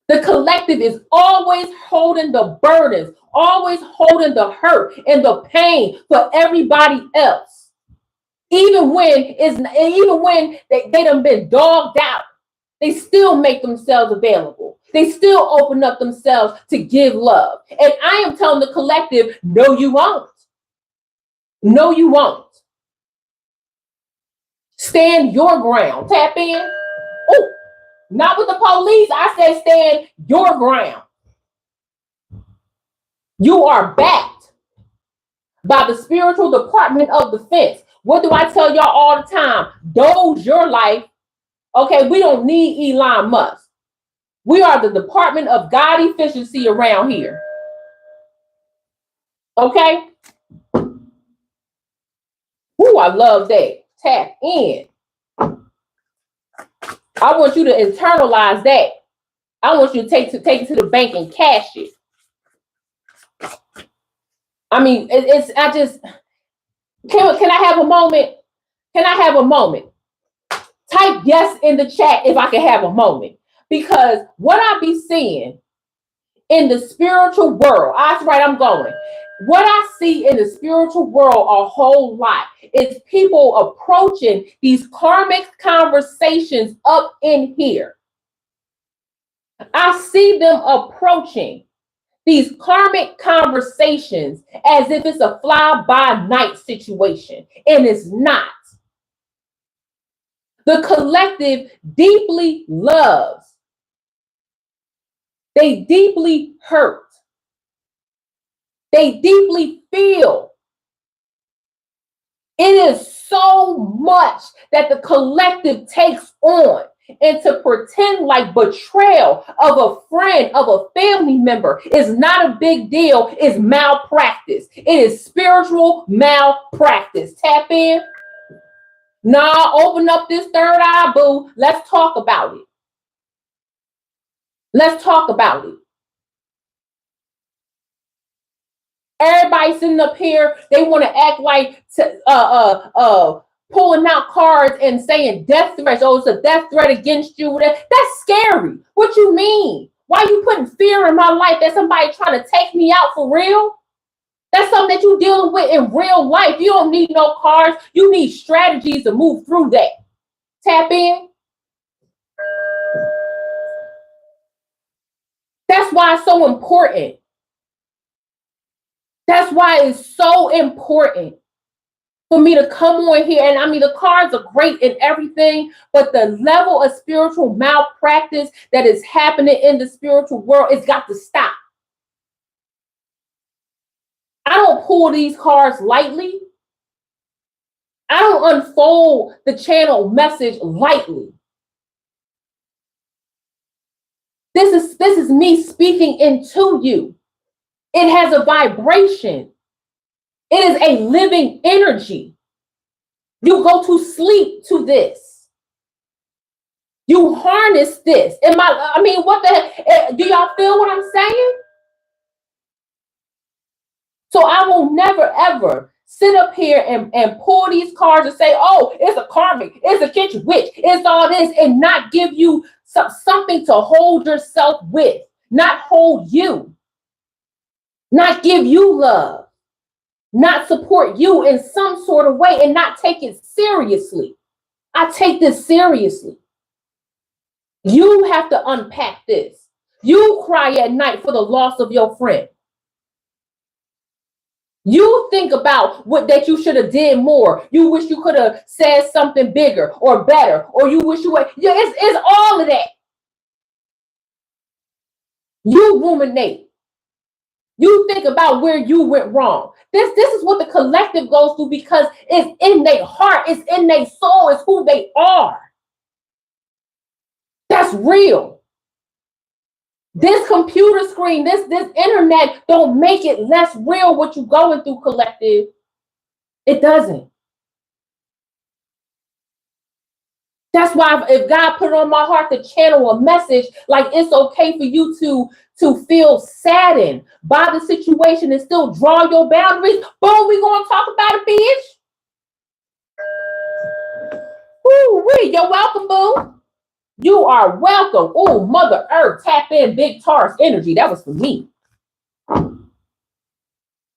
The collective is always holding the burdens, always holding the hurt and the pain for everybody else. Even when they done been dogged out, they still make themselves available. They still open up themselves to give love. And I am telling the collective, no, you won't. No, you won't. Stand your ground. Tap in. Oh, not with the police. I said stand your ground. You are backed by the spiritual Department of Defense. What do I tell y'all all the time? Doze your life Okay, we don't need Elon Musk. We are the Department of God Efficiency around here. Okay? Ooh, I love that. Tap in. I want you to internalize that. I want you to take it to the bank and cash it. I mean, I just can I have a moment? Can I have a moment? Type yes in the chat if I can have a moment. Because what I be seeing in the spiritual world, that's right, I'm going. What I see in the spiritual world a whole lot is people approaching these karmic conversations up in here. I see them approaching these karmic conversations as if it's a fly-by-night situation, and it's not. The collective deeply loves. They deeply hurt. They deeply feel. It is so much that the collective takes on, and to pretend like betrayal of a friend, of a family member is not a big deal is malpractice. It is spiritual malpractice. Tap in. Nah, open up this third eye, boo. Let's talk about it. Let's talk about it. Everybody sitting up here, they want to act like pulling out cards and saying death threats. Oh, it's a death threat against you. That's scary. What you mean? Why are you putting fear in my life that somebody trying to take me out for real? That's something that you're dealing with in real life. You don't need no cards. You need strategies to move through that. Tap in. That's why it's so important. That's why it's so important for me to come on here. And I mean, the cards are great and everything, but the level of spiritual malpractice that is happening in the spiritual world, it's got to stop. I don't pull these cards lightly. I don't unfold the channel message lightly. This is me speaking into you. It has a vibration. It is a living energy. You go to sleep to this. You harness this. I mean, what the heck? Do y'all feel what I'm saying? So I will never, ever sit up here and pull these cards and say, oh, it's a karmic, it's a kitchen witch, it's all this, and not give you something to hold yourself with, not hold you, not give you love, not support you in some sort of way, and not take it seriously. I take this seriously. You have to unpack this. You cry at night for the loss of your friend. You think about that you should have did more. You wish you could have said something bigger or better, or you wish you would. Yeah, it's all of that. You ruminate. You think about where you went wrong. This is what the collective goes through because it's in their heart, it's in their soul, it's who they are. That's real. This computer screen, this internet don't make it less real what you're going through, collective. It doesn't. That's why if God put it on my heart to channel a message, like it's okay for you to feel saddened by the situation and still draw your boundaries. Boom, we gonna talk about it, bitch. Woo-wee, you're welcome, boo. You are welcome. Oh, Mother Earth, tap in Big Taurus energy. That was for me.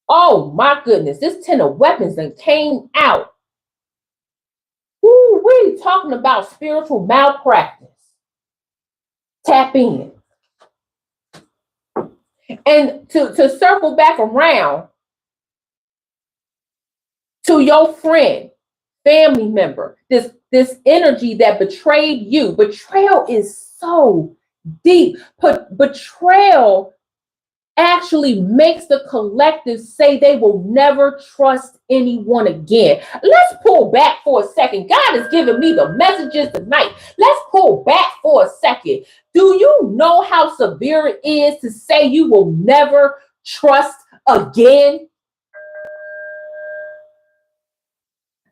Oh my goodness, this 10 of weapons that came out. Woo, we talking about spiritual malpractice. Tap in. And to circle back around to your friend, family member, this energy that betrayed you. Betrayal is so deep. Betrayal actually makes the collective say they will never trust anyone again. Let's pull back for a second. God is giving me the messages tonight. Let's pull back for a second. Do you know how severe it is to say you will never trust again?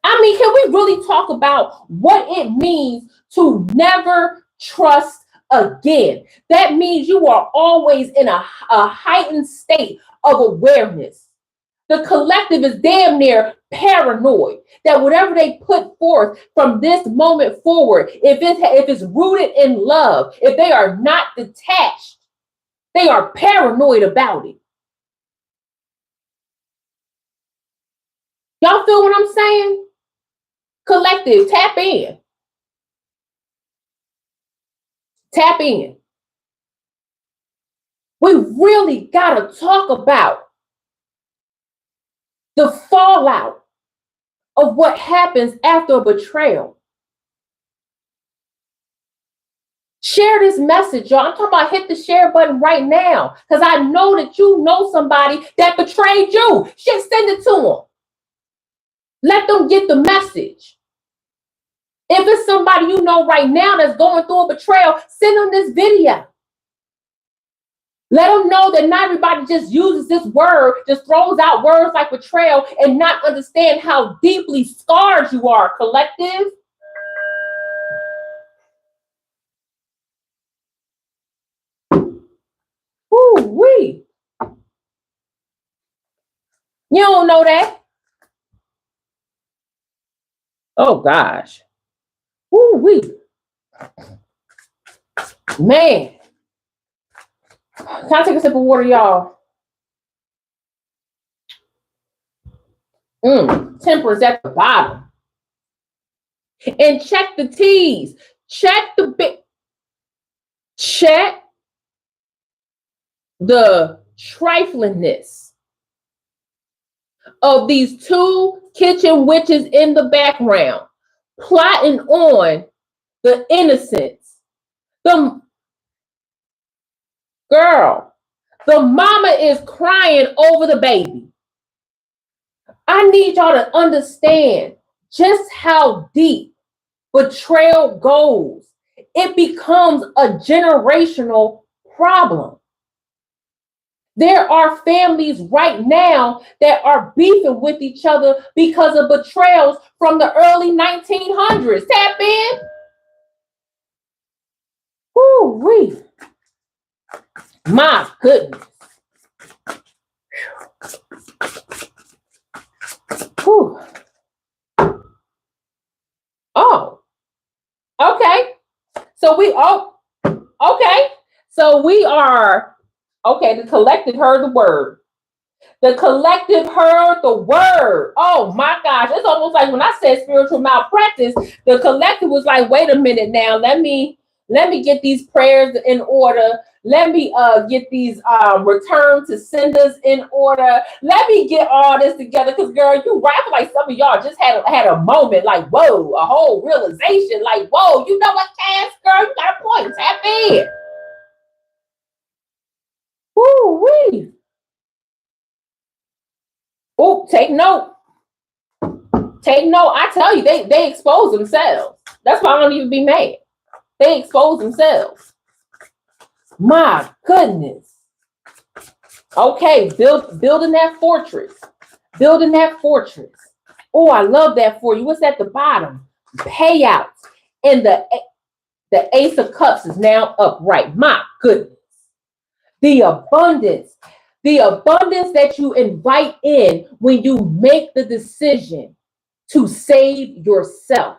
I mean, can we really talk about what it means to never trust again? That means you are always in a heightened state of awareness. The collective is damn near paranoid that whatever they put forth from this moment forward, if it's rooted in love, if they are not detached, they are paranoid about it. Y'all feel what I'm saying? Collective, tap in. Tap in. We really got to talk about the fallout of what happens after a betrayal. Share this message, y'all. I'm talking about hit the share button right now because I know that you know somebody that betrayed you. Shit, send it to them. Let them get the message. If it's somebody you know right now that's going through a betrayal, send them this video. Let them know that not everybody just uses this word, just throws out words like betrayal and not understand how deeply scarred you are, collective. Ooh-wee. You don't know that? Oh, gosh. Ooh-wee. Man. Can I take a sip of water, y'all? Temperance at the bottom. And check the T's. Check the triflingness of these two kitchen witches in the background plotting on the innocence. The girl, the mama is crying over the baby. I need y'all to understand just how deep betrayal goes. It becomes a generational problem. There are families right now that are beefing with each other because of betrayals from the early 1900s. Tap in. Woo-wee. My goodness. Whew. Oh, okay. So we are, okay, the collective heard the word. The collective heard the word. Oh my gosh. It's almost like when I said spiritual malpractice, the collective was like, wait a minute now, let me get these prayers in order. Let me get these return to senders in order. Let me get all this together. Because girl, you right. I feel like some of y'all just had a moment like, whoa, a whole realization. Like, whoa, you know what, Cass, girl, you got a point. Tap in. Woo-wee. Oh, take note. Take note. I tell you, they expose themselves. That's why I don't even be mad. They expose themselves. My goodness. Okay, building that fortress. Building that fortress. Oh, I love that for you. What's at the bottom? Payouts. And the Ace of Cups is now upright. My goodness. The abundance that you invite in when you make the decision to save yourself.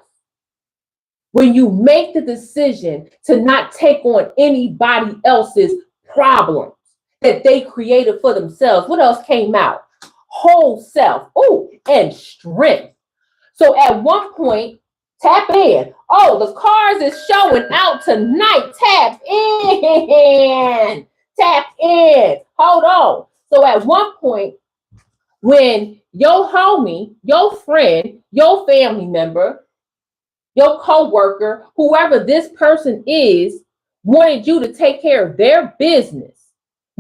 When you make the decision to not take on anybody else's problems that they created for themselves. What else came out? Whole self. Oh, and strength. So at one point, tap in. Oh, the cards is showing out tonight. Tap in. Tap in. Hold on. So at one point, when your homie, your friend, your family member, your co-worker, whoever this person is, wanted you to take care of their business,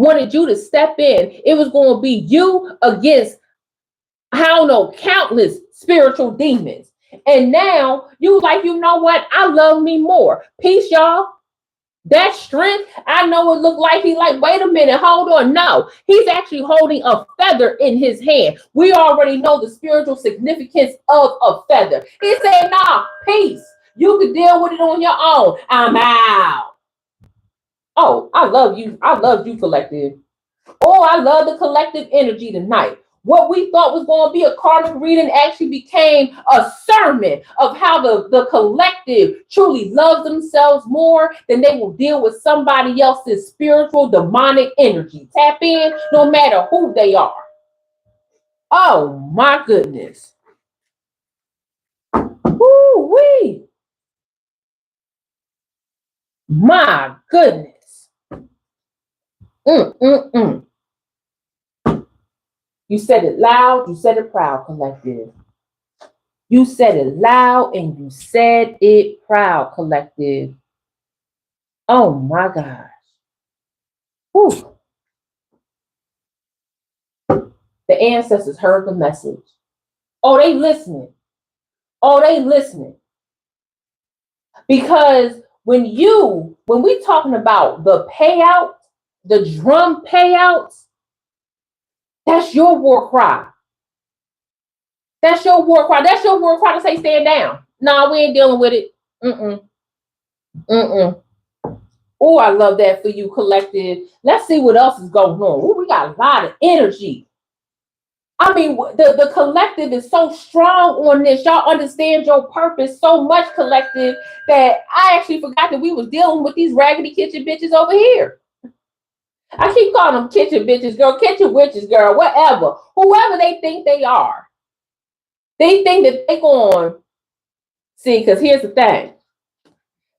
wanted you to step in. It was going to be you against, I don't know, countless spiritual demons. And now you like, you know what? I love me more. Peace, y'all. That strength, I know it looked like he like, wait a minute, hold on. No, he's actually holding a feather in his hand. We already know the spiritual significance of a feather. He said, nah, peace. You can deal with it on your own. I'm out. Oh, I love you. I love you, collective. Oh, I love the collective energy tonight. What we thought was going to be a karmic reading actually became a sermon of how the collective truly loves themselves more than they will deal with somebody else's spiritual demonic energy. Tap in no matter who they are. Oh my goodness. Woo-wee. My goodness. Mm-mm-mm. You said it loud, you said it proud, collective. You said it loud and you said it proud, collective. Oh my gosh. Whew. The ancestors heard the message. Oh, they listening. Oh, they listening. Because when we talking about the payout, the drum payouts, that's your war cry. That's your war cry. That's your war cry to say stand down. No, we ain't dealing with it. Mm-mm. Mm-mm. Oh, I love that for you, collective. Let's see what else is going on. Ooh, we got a lot of energy. I mean, the collective is so strong on this. Y'all understand your purpose so much, collective, that I actually forgot that we was dealing with these raggedy kitchen bitches over here. I keep calling them kitchen bitches, girl, kitchen witches, girl, whatever. Whoever they think they are. They think that they going, see, because here's the thing.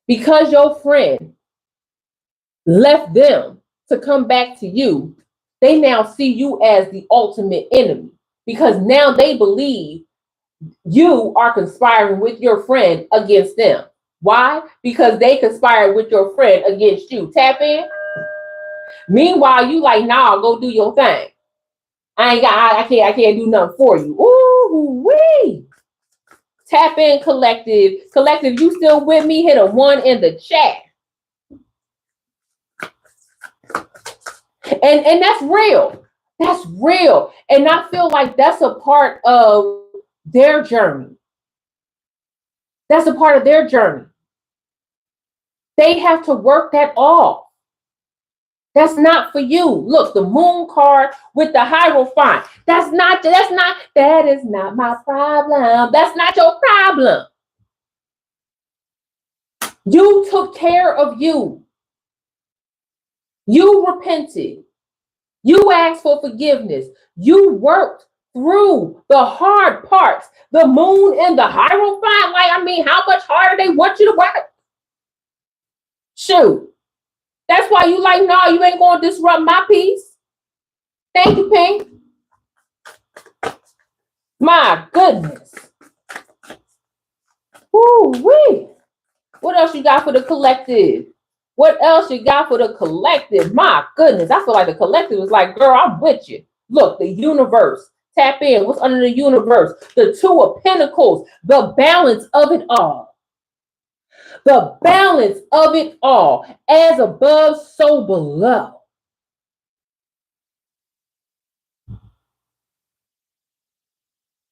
Because your friend left them to come back to you, they now see you as the ultimate enemy. Because now they believe you are conspiring with your friend against them. Why? Because they conspired with your friend against you. Tap in. Meanwhile, you like, nah, go do your thing. I can't do nothing for you. Ooh, wee. Tap in, collective. Collective, you still with me? Hit a 1 in the chat. And that's real. That's real. And I feel like that's a part of their journey. That's a part of their journey. They have to work that off. That's not for you. Look, the moon card with the Hierophant. That is not my problem. That's not your problem. You took care of you. You repented. You asked for forgiveness. You worked through the hard parts. The moon and the Hierophant. Like, I mean, how much harder they want you to work? Shoot. That's why you like, no, you ain't going to disrupt my peace. Thank you, Pink. My goodness. Woo-wee. What else you got for the collective? What else you got for the collective? My goodness. I feel like the collective is like, girl, I'm with you. Look, the universe. Tap in. What's under the universe? The 2 of Pentacles. The balance of it all. The balance of it all. As above, so below.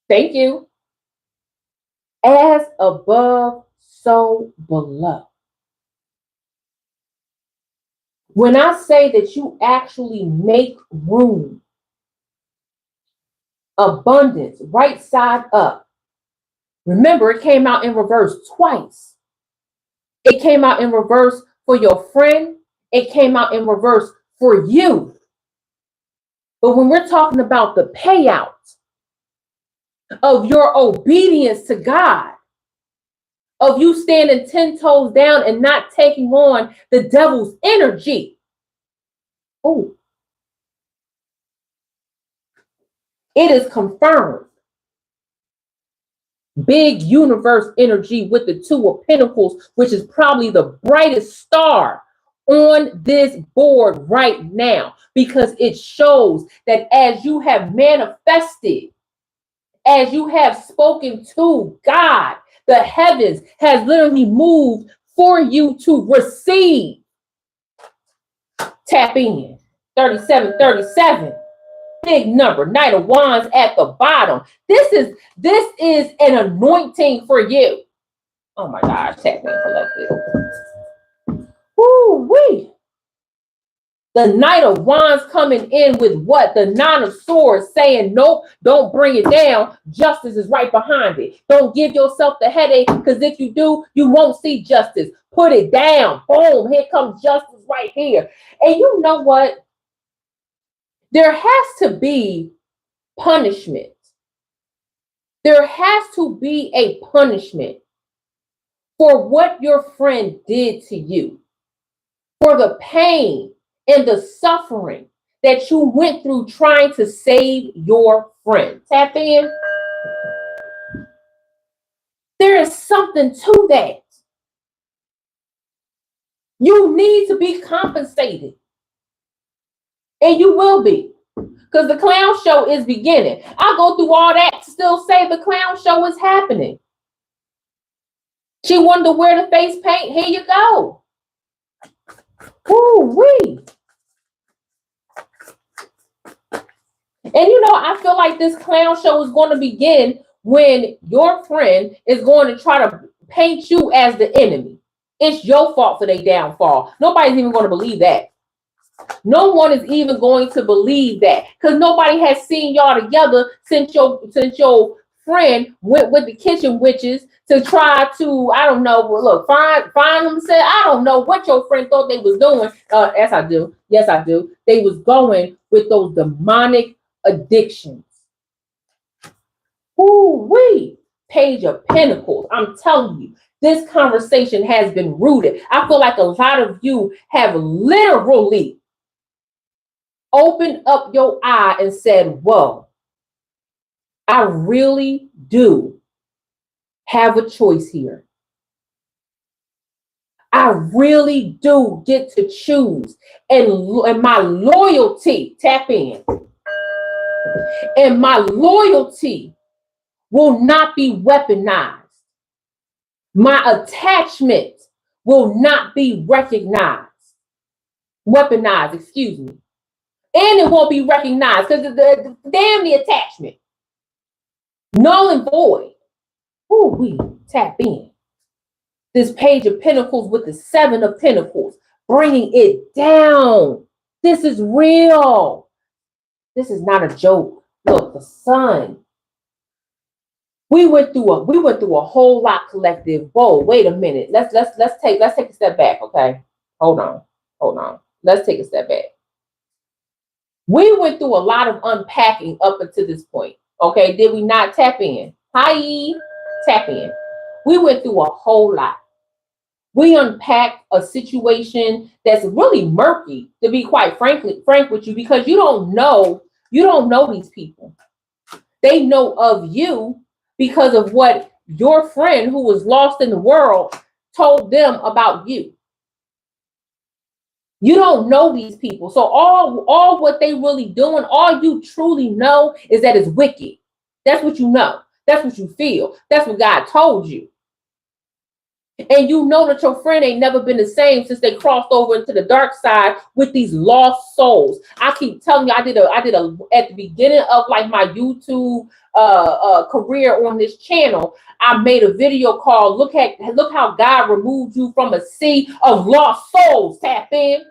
Thank you. As above, so below. When I say that you actually make room, abundance, right side up. Remember, it came out in reverse twice. It came out in reverse for your friend. It came out in reverse for you. But when we're talking about the payout of your obedience to God, of you standing 10 toes down and not taking on the devil's energy. Oh, it is confirmed. Big universe energy with the 2 of Pentacles, which is probably the brightest star on this board right now, because it shows that as you have manifested, as you have spoken to God, the heavens has literally moved for you to receive. Tap in. 3737. Big number. Knight of Wands at the bottom. This is an anointing for you. Oh my gosh. Tap in, collective. Woo-wee. The Knight of Wands coming in with what? The Nine of Swords saying, nope, don't bring it down. Justice is right behind it. Don't give yourself the headache, because if you do, you won't see justice. Put it down. Boom. Here comes justice right here. And you know what? There has to be punishment. There has to be a punishment for what your friend did to you, for the pain and the suffering that you went through trying to save your friend. Tap in. There is something to that. You need to be compensated. And you will be. Because the clown show is beginning. I'll go through all that to still say the clown show is happening. She wanted to wear the face paint. Here you go. Woo-wee. And you know, I feel like this clown show is going to begin when your friend is going to try to paint you as the enemy. It's your fault for their downfall. Nobody's even going to believe that. No one is even going to believe that, because nobody has seen y'all together since your friend went with the kitchen witches to try to, I don't know, look, find them. Said, I don't know what your friend thought they was doing. Yes, I do. Yes, I do. They was going with those demonic addictions. Ooh-wee. Page of Pentacles. I'm telling you, this conversation has been rooted. I feel like a lot of you have literally opened up your eye and said, whoa, I really do have a choice here. I really do get to choose. And my loyalty, tap in. And my loyalty will not be weaponized. My attachment will not be recognized. Weaponized, excuse me. And it won't be recognized because damn the attachment. Null and void. Ooh, we tap in. This Page of Pentacles with the Seven of Pentacles, bringing it down. This is real. This is not a joke. Look, the sun. We went through a whole lot, collective. Whoa, wait a minute. Let's take a step back, okay? Hold on. Let's take a step back. We went through a lot of unpacking up until this point. Okay, did we not? Tap in? Hi, tap in. We went through a whole lot. We unpacked a situation that's really murky, to be quite frank with you, because you don't know these people. They know of you because of what your friend who was lost in the world told them about you. You don't know these people. So all what they really doing, all you truly know is that it's wicked. That's what you know. That's what you feel. That's what God told you. And you know that your friend ain't never been the same since they crossed over into the dark side with these lost souls. I keep telling you, I did a at the beginning of like my YouTube career on this channel, I made a video called look how God removed you from a sea of lost souls. Tap in.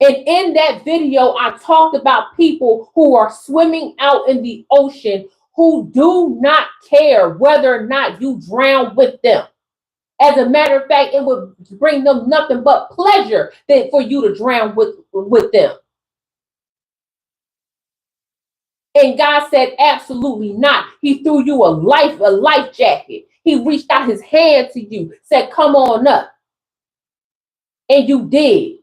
And in that video, I talked about people who are swimming out in the ocean who do not care whether or not you drown with them. As a matter of fact, it would bring them nothing but pleasure for you to drown with them. And God said, absolutely not. He threw you a life jacket. He reached out his hand to you, said, come on up. And you did.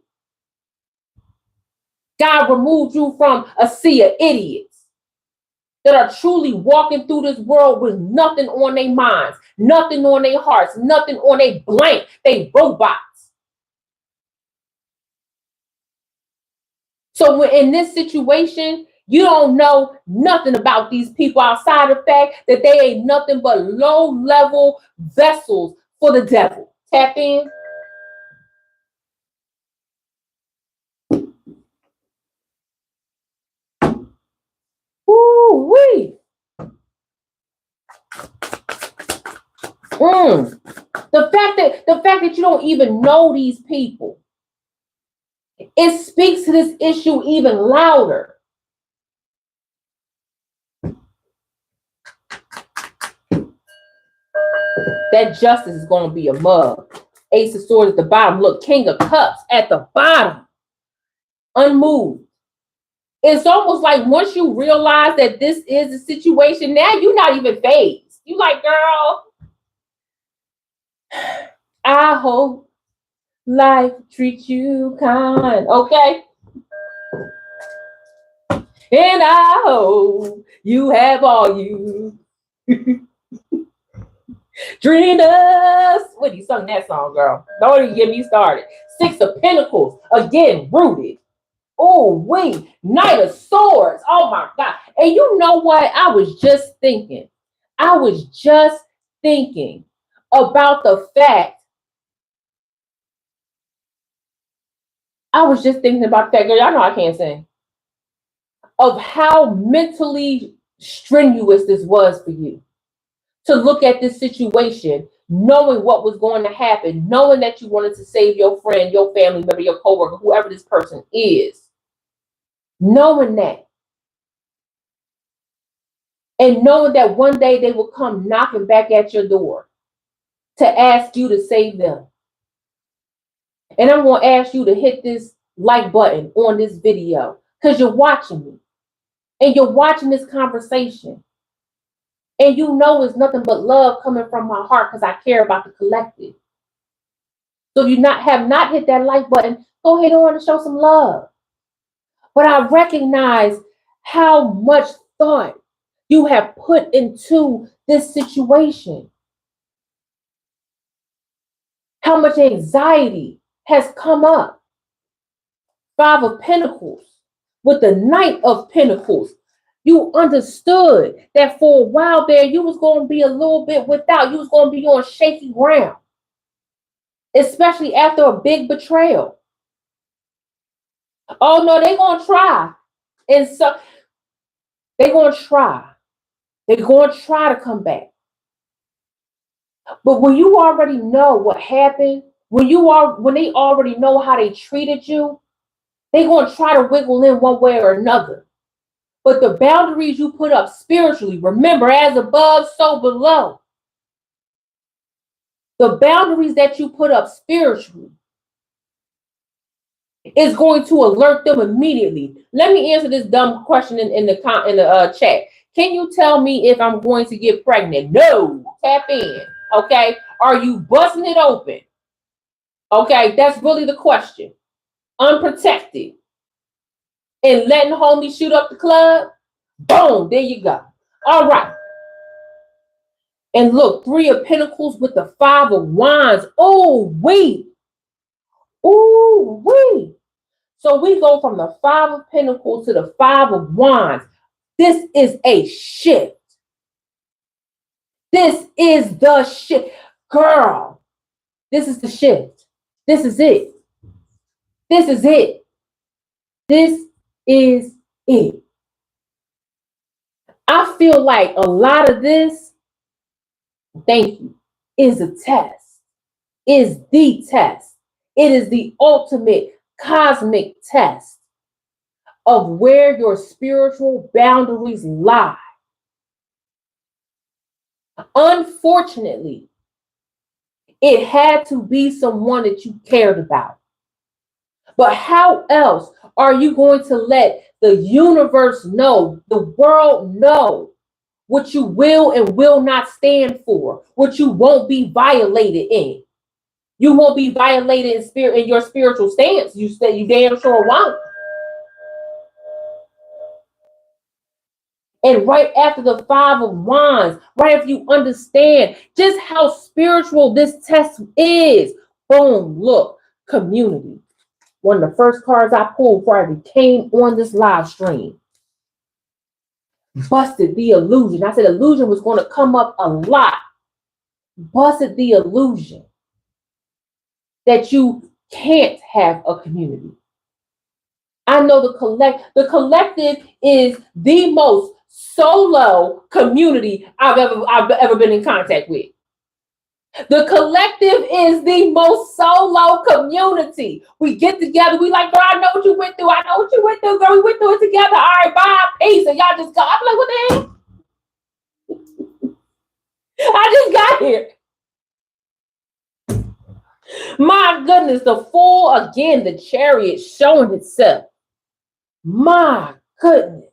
God removed you from a sea of idiots that are truly walking through this world with nothing on their minds, nothing on their hearts, nothing on their blank. They robots. So in this situation, you don't know nothing about these people outside of the fact that they ain't nothing but low-level vessels for the devil. Tap in. Ooh-wee. The fact that you don't even know these people, it speaks to this issue even louder. That justice is going to be a mug. Ace of Swords at the bottom. Look, King of Cups at the bottom. Unmoved. It's almost like once you realize that this is the situation, now you're not even phased. You like, girl, I hope life treats you kind. Okay? And I hope you have all you dreamed of. What, you sung that song, girl? Don't even get me started. Six of Pentacles, again, rooted. Oh, wait, Knight of Swords. Oh, my God. And you know what? I was just thinking about the fact. Girl, y'all know I can't sing. Of how mentally strenuous this was for you to look at this situation, knowing what was going to happen, knowing that you wanted to save your friend, your family member, your coworker, whoever this person is, knowing that. And knowing that one day they will come knocking back at your door to ask you to save them. And I'm going to ask you to hit this like button on this video because you're watching me and you're watching this conversation. And you know it's nothing but love coming from my heart because I care about the collective. So if you have not hit that like button, go ahead on and show some love. But I recognize how much thought you have put into this situation. How much anxiety has come up. Five of Pentacles with the Knight of Pentacles. You understood that for a while there, you was going to be a little bit without. You was going to be on shaky ground. Especially after a big betrayal. Oh, no, they're going to try. And so they're going to try. They're going to try to come back. But when you already know what happened, when they already know how they treated you, they're going to try to wiggle in one way or another. But the boundaries you put up spiritually, remember, as above, so below. The boundaries that you put up spiritually is going to alert them immediately. Let me answer this dumb question in the chat. Can you tell me if I'm going to get pregnant? No. Tap in. Okay. Are you busting it open? Okay. That's really the question. Unprotected. And letting homie shoot up the club? Boom. There you go. All right. And look, Three of Pentacles with the Five of Wands. Oh, wait. Oh, wait. So we go from the Five of Pentacles to the Five of Wands. This is a shift. This is the shift. Girl, this is the shift. This is it. This is it. This is it. I feel like a lot of this, thank you, is a test. Is the test. It is the ultimate cosmic test of where your spiritual boundaries lie. Unfortunately, it had to be someone that you cared about. But how else are you going to let the universe know, the world know, what you will and will not stand for, what you won't be violated in? You won't be violated in spirit in your spiritual stance. You damn sure won't. And right after the Five of Wands, right after you understand just how spiritual this test is, boom, look, community. One of the first cards I pulled before I came on this live stream. Busted the illusion. I said illusion was going to come up a lot. Busted the illusion that you can't have a community. I know the collective is the most solo community I've ever been in contact with. The collective is the most solo community. We get together. We like, girl, I know what you went through. I know what you went through, girl. We went through it together. All right, bye, peace. And y'all just go. I'm like, what the hell? I just got here. My goodness, the fool again, the chariot showing itself. My goodness.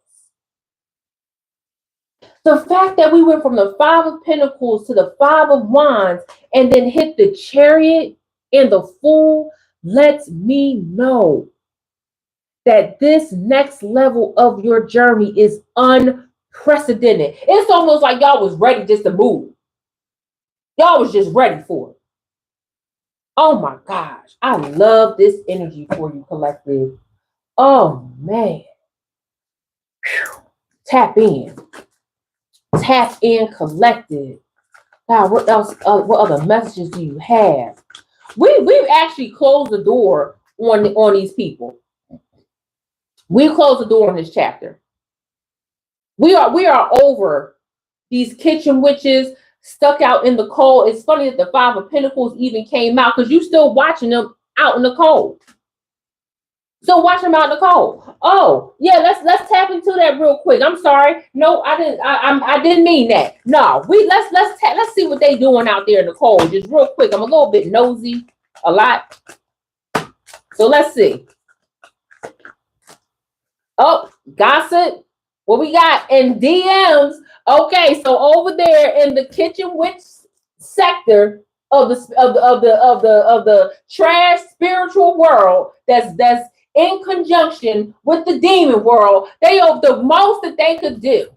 The fact that we went from the Five of Pentacles to the Five of Wands and then hit the chariot and the fool lets me know that this next level of your journey is unprecedented. It's almost like y'all was ready just to move. Y'all was just ready for it. Oh my gosh. I love this energy for you, collective. Oh man. Whew. Tap in. Tap in, collective. God, what else? What other messages do you have? We've actually closed the door on these people. We closed the door on this chapter. We are over these kitchen witches stuck out in the cold. It's funny that the Five of Pentacles even came out because you still watching them out in the cold. So watch them out in the cold. Oh yeah, let's tap into that real quick. I'm sorry. No, I didn't. I didn't mean that. No, let's see what they doing out there in the cold. Just real quick. I'm a little bit nosy, a lot. So let's see. Oh, gossip. What we got in DMs? Okay, so over there in the kitchen witch sector of the trash spiritual world, that's in conjunction with the demon world, they are the most that they could do.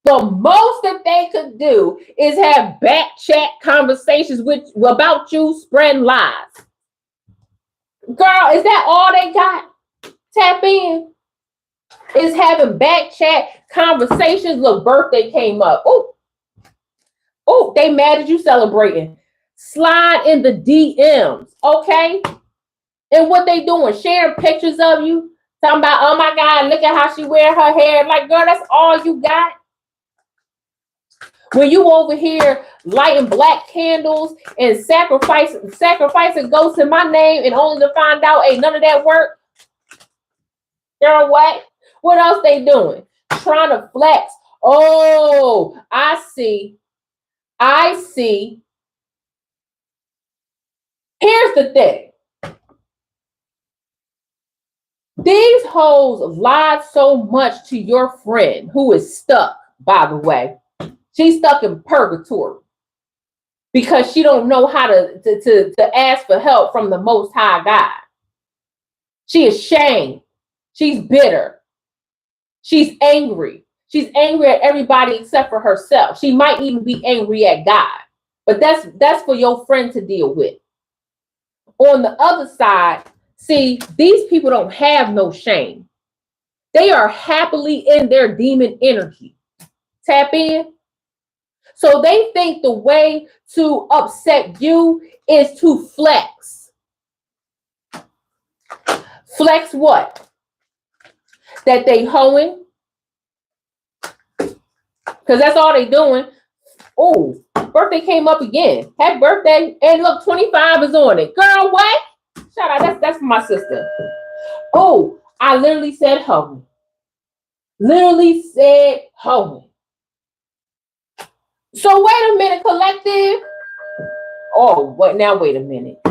The most that they could do is have back chat conversations about you spreading lies. Girl, is that all they got? Tap in. Is having back chat conversations. Look, birthday came up. Oh, they mad at you celebrating. Slide in the DMs, okay? And what they doing? Sharing pictures of you. Talking about, oh my God, look at how she wear her hair. Like, girl, that's all you got? When you over here lighting black candles and sacrificing ghosts in my name and only to find out ain't none of that work. Girl, what? What else they doing? Trying to flex. Oh, I see. Here's the thing. These hoes lied so much to your friend who is stuck, by the way. She's stuck in purgatory because she don't know how to ask for help from the Most High God. She is ashamed. She's bitter. She's angry. She's angry at everybody except for herself. She might even be angry at God. But that's for your friend to deal with. On the other side, see, these people don't have no shame. They are happily in their demon energy. Tap in. So they think the way to upset you is to flex. Flex what? That they hoeing. Because that's all they doing. Oh, birthday came up again. Happy birthday. And look, 25 is on it. Girl, what? Shout out. That's for my sister. Oh, I literally said hoeing. Literally said hoeing. So wait a minute, collective. Oh, wait a minute.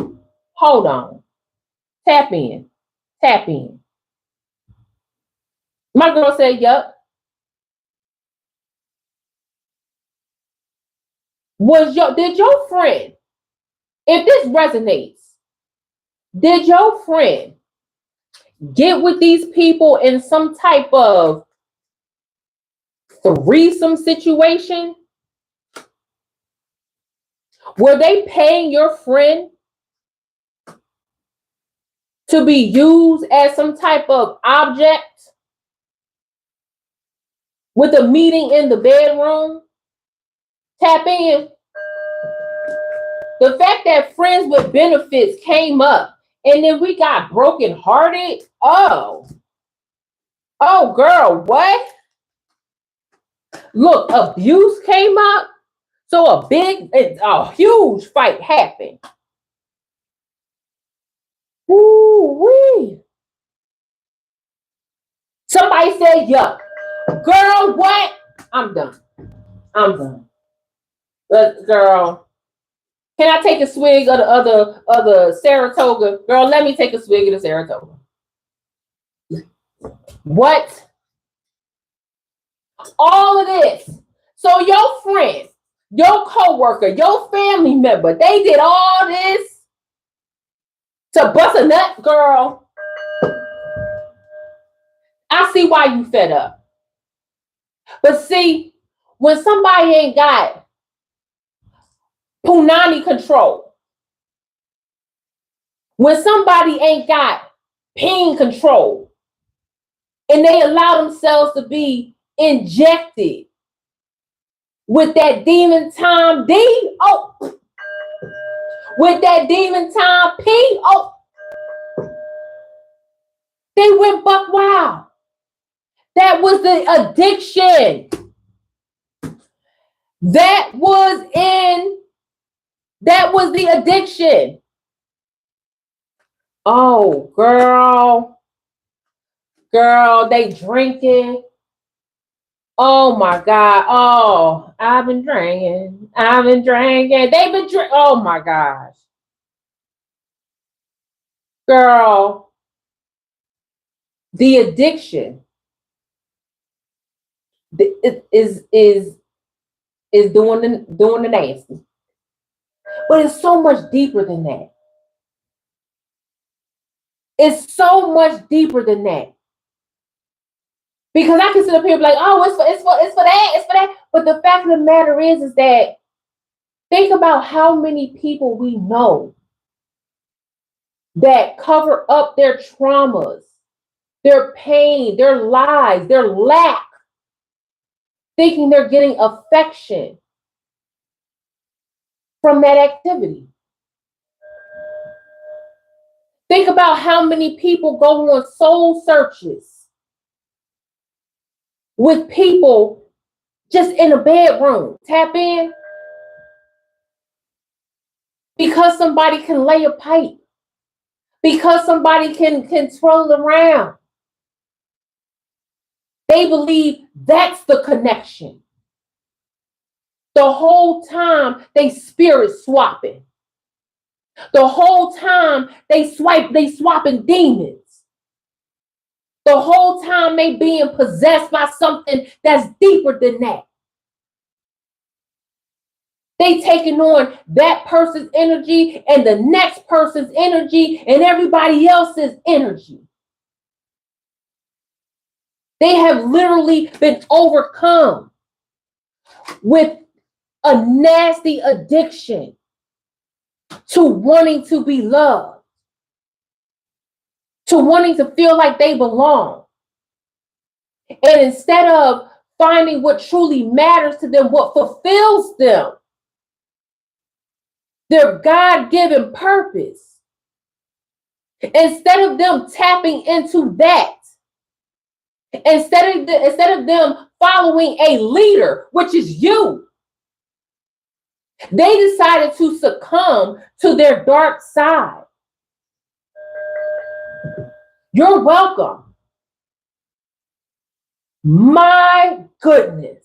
Hold on. Tap in. Tap in. My girl said, yup. Did your friend, if this resonates, did your friend get with these people in some type of threesome situation? Were they paying your friend to be used as some type of object with a meeting in the bedroom. Tap in. The fact that friends with benefits came up and then we got brokenhearted. Oh, girl, what? Look, abuse came up. So a huge fight happened. Ooh-wee. Somebody said, yuck. Girl, what? I'm done. Girl, can I take a swig of the Saratoga? Girl, let me take a swig of the Saratoga. What? All of this. So your friend, your coworker, your family member, they did all this to bust a nut, girl. I see why you fed up. But see, when somebody ain't got punani control, when somebody ain't got pain control, and they allow themselves to be injected with that demon time D, with that demon time P, they went buck wild. That was the addiction. That was the addiction. Oh, girl, they drinking. Oh my God. Oh, I've been drinking. They've been drinking. Oh my gosh. Girl, the addiction is doing the nasty. But it's so much deeper than that. It's so much deeper than that. Because I can sit up here and be like, oh, it's for that. But the fact of the matter is that think about how many people we know that cover up their traumas, their pain, their lies, their lack, thinking they're getting affection from that activity. Think about how many people go on soul searches with people just in a bedroom. Tap in. Because somebody can lay a pipe. Because somebody can twirl around. They believe that's the connection. The whole time they spirit swapping. The whole time they swapping demons. The whole time they being possessed by something that's deeper than that. They taking on that person's energy and the next person's energy and everybody else's energy. They have literally been overcome with a nasty addiction to wanting to be loved, to wanting to feel like they belong. And instead of finding what truly matters to them, what fulfills them, their God-given purpose, instead of them tapping into that, instead of them following a leader, which is you, they decided to succumb to their dark side. You're welcome. My goodness.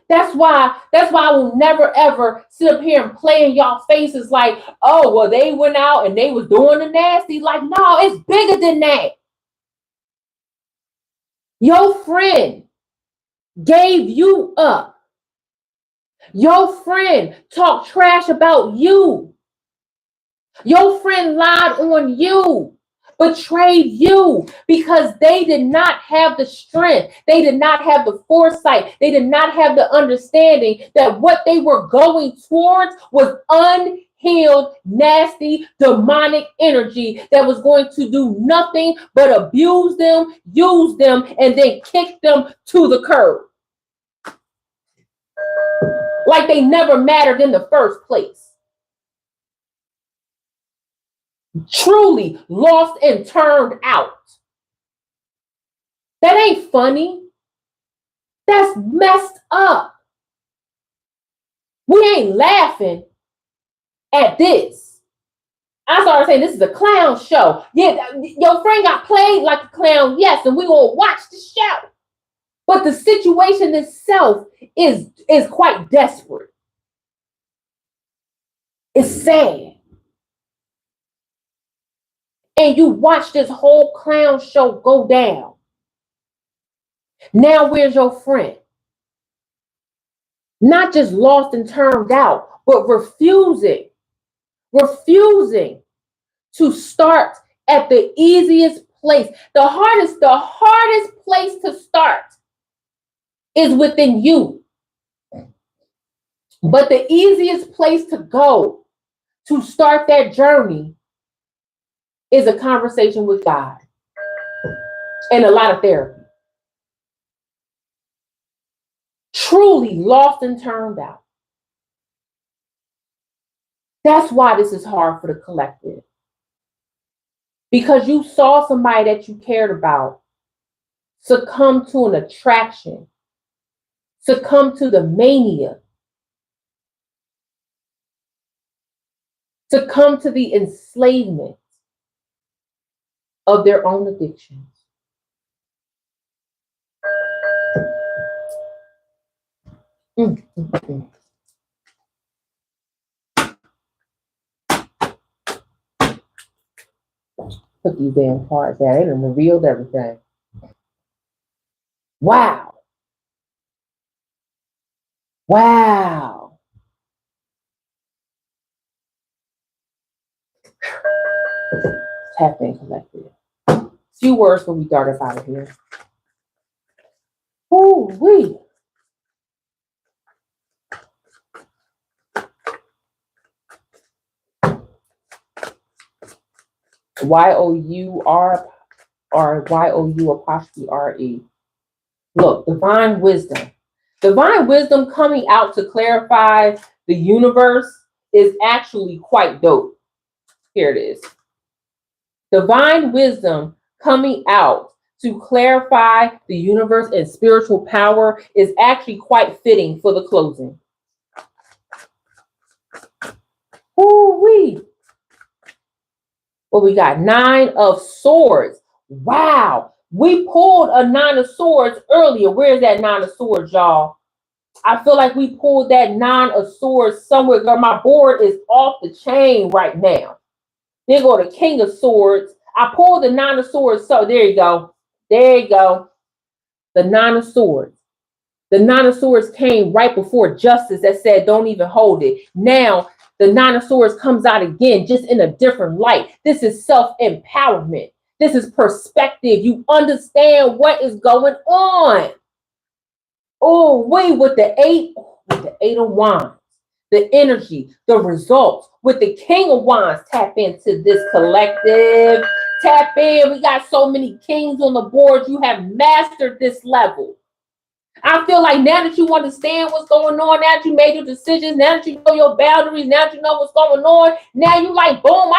That's why I will never ever sit up here and play in y'all faces like, oh, well, they went out and they was doing the nasty. Like, no, it's bigger than that. Your friend gave you up. Your friend talked trash about you. Your friend lied on you, betrayed you because they did not have the strength. They did not have the foresight. They did not have the understanding that what they were going towards was unhealed, nasty, demonic energy that was going to do nothing but abuse them, use them, and then kick them to the curb. Like they never mattered in the first place. Truly lost and turned out. That ain't funny. That's messed up. We ain't laughing at this. I started saying this is a clown show. Yeah, your friend got played like a clown, yes, and we will watch the show. But the situation itself is quite desperate. It's sad. And you watch this whole clown show go down. Now where's your friend? Not just lost and turned out, but refusing to start at the easiest place. The hardest place to start is within you. But the easiest place to go to start that journey is a conversation with God and a lot of therapy. Truly lost and turned out. That's why this is hard for the collective. Because you saw somebody that you cared about succumb to an attraction, succumb to the mania, succumb to the enslavement of their own addictions. Put these damn cards down. They done revealed everything. Wow. Wow. Tap in collective. Few words before we dart us out of here. Ooh-wee. Y-O-U-R or Y-O-U''R-E. Look, divine wisdom. Divine wisdom coming out to clarify the universe is actually quite dope. Here it is. Divine wisdom coming out to clarify the universe and spiritual power is actually quite fitting for the closing. Ooh-wee. Well, we got 9 of Swords. Wow. We pulled a 9 of Swords earlier. Where's that 9 of Swords, y'all? I feel like we pulled that 9 of Swords somewhere. Girl, my board is off the chain right now. Then go to King of Swords. I pulled the 9 of Swords. So there you go. There you go. The 9 of Swords. The 9 of Swords came right before Justice that said, don't even hold it. Now, the 9 of Swords comes out again, just in a different light. This is self-empowerment. This is perspective. You understand what is going on. Oh, wait, with the 8 of Wands, the energy, the results. With the King of Wands, tap into this collective. Tap in. We got so many kings on the board. You have mastered this level. I feel like now that you understand what's going on, now that you made your decisions, now that you know your boundaries, now that you know what's going on, now you like, boom,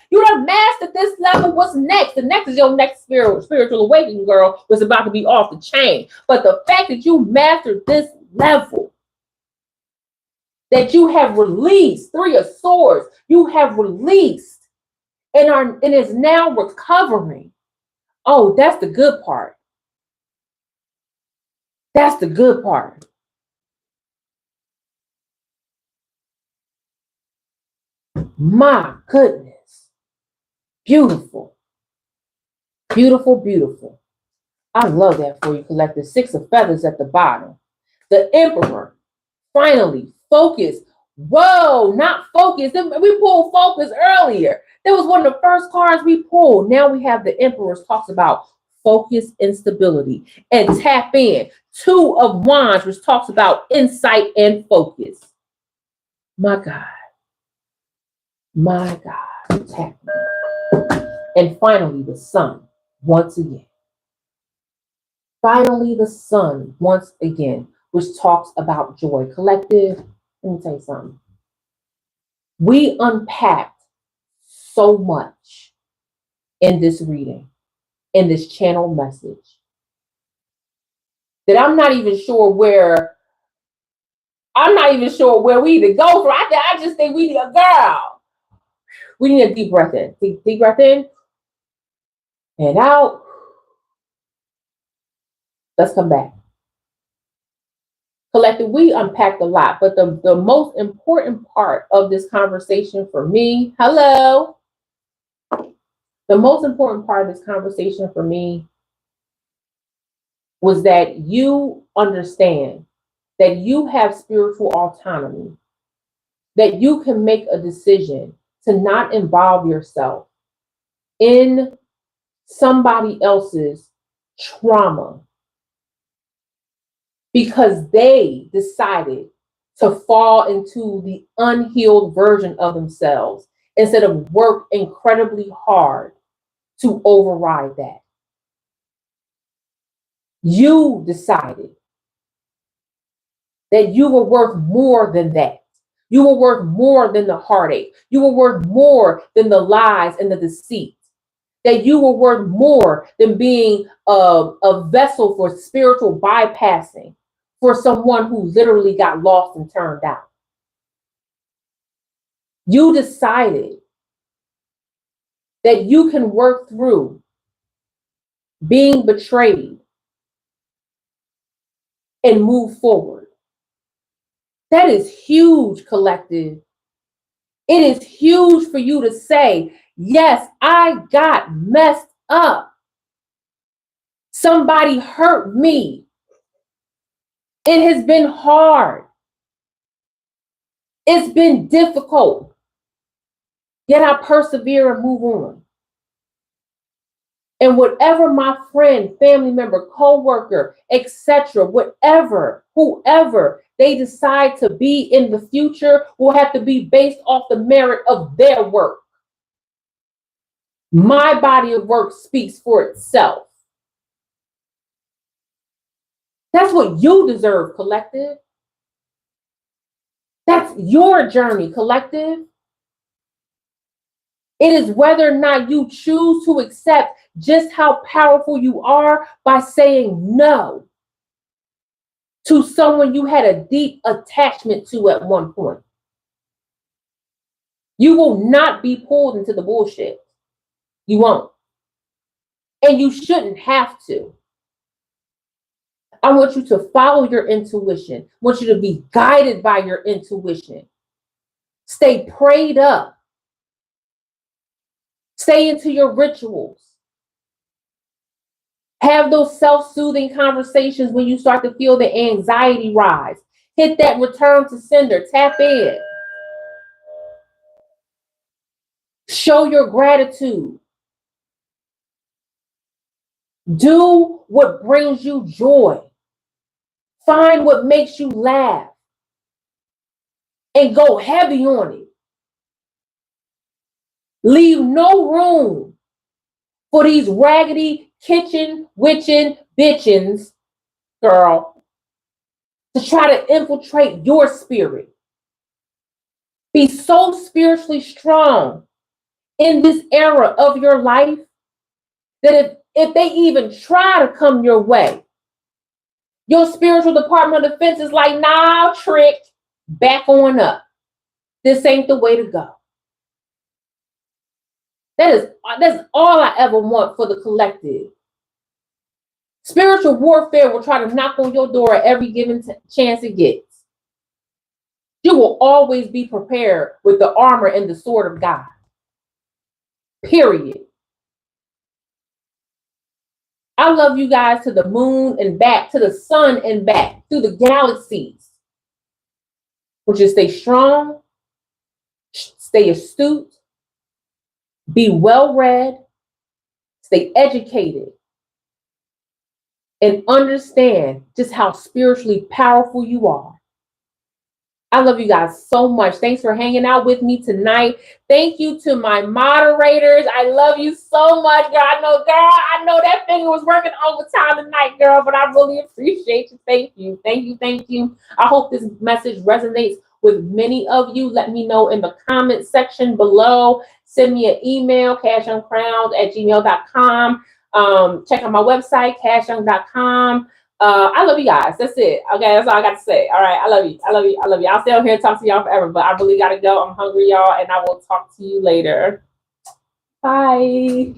you done mastered this level. What's next? The next is your next spiritual awakening, girl, was about to be off the chain. But the fact that you mastered this level, that you have released 3 of Swords, you have released and is now recovering. Oh, that's the good part. That's the good part. My goodness. Beautiful. Beautiful, beautiful. I love that for you, collective. 6 of Feathers at the bottom. The Emperor. Finally, focus. Whoa, not focus. We pulled focus earlier. That was one of the first cards we pulled. Now we have the Emperor talks about focus and stability. And tap in. 2 of Wands, which talks about insight and focus. My God. My God, it's happening. And finally, the sun, once again. Finally, the sun, once again, which talks about joy. Collective, let me tell you something. We unpacked so much in this reading, in this channel message, that I'm not even sure where we need to go from. I just think we need a girl. We need a deep breath in. Deep breath in and out. Let's come back. Collective, we unpacked a lot, but the most important part of this conversation for me, the most important part of this conversation for me was that you understand that you have spiritual autonomy, that you can make a decision to not involve yourself in somebody else's trauma because they decided to fall into the unhealed version of themselves instead of work incredibly hard to override that. You decided that you were worth more than that. You were worth more than the heartache. You were worth more than the lies and the deceit. That you were worth more than being a vessel for spiritual bypassing for someone who literally got lost and turned out. You decided that you can work through being betrayed and move forward. That is huge, collective. It is huge for you to say, yes, I got messed up. Somebody hurt me. It has been hard. It's been difficult. Yet I persevere and move on. And whatever my friend, family member, co-worker, etc., whoever they decide to be in the future will have to be based off the merit of their work. My body of work speaks for itself. That's what you deserve, collective. That's your journey, collective. It is whether or not you choose to accept just how powerful you are by saying no to someone you had a deep attachment to at one point. You will not be pulled into the bullshit. You won't. And you shouldn't have to. I want you to follow your intuition. I want you to be guided by your intuition. Stay prayed up. Stay into your rituals. Have those self-soothing conversations when you start to feel the anxiety rise. Hit that return to sender. Tap in. Show your gratitude. Do what brings you joy. Find what makes you laugh. And go heavy on it. Leave no room for these raggedy kitchen witching bitchins, girl, to try to infiltrate your spirit. Be so spiritually strong in this era of your life that if they even try to come your way, your spiritual Department of Defense is like, nah, trick, back on up. This ain't the way to go. That's all I ever want for the collective. Spiritual warfare will try to knock on your door at every given chance it gets. You will always be prepared with the armor and the sword of God. Period. I love you guys to the moon and back, to the sun and back, through the galaxies. Would you stay strong, stay astute, be well-read, stay educated, and understand just how spiritually powerful you are. I love you guys so much. Thanks for hanging out with me tonight. Thank you to my moderators. I love you so much, girl. I know that finger was working overtime tonight, girl, but I really appreciate you. Thank you. Thank you. Thank you. I hope this message resonates with many of you. Let me know in the comment section below. Send me an email, cashuncrowns@gmail.com. Check out my website, cashyoung.com. I love you guys. That's it. Okay, that's all I got to say. All right, I love you. I love you. I love you. I'll stay on here and talk to y'all forever, but I really got to go. I'm hungry, y'all, and I will talk to you later. Bye.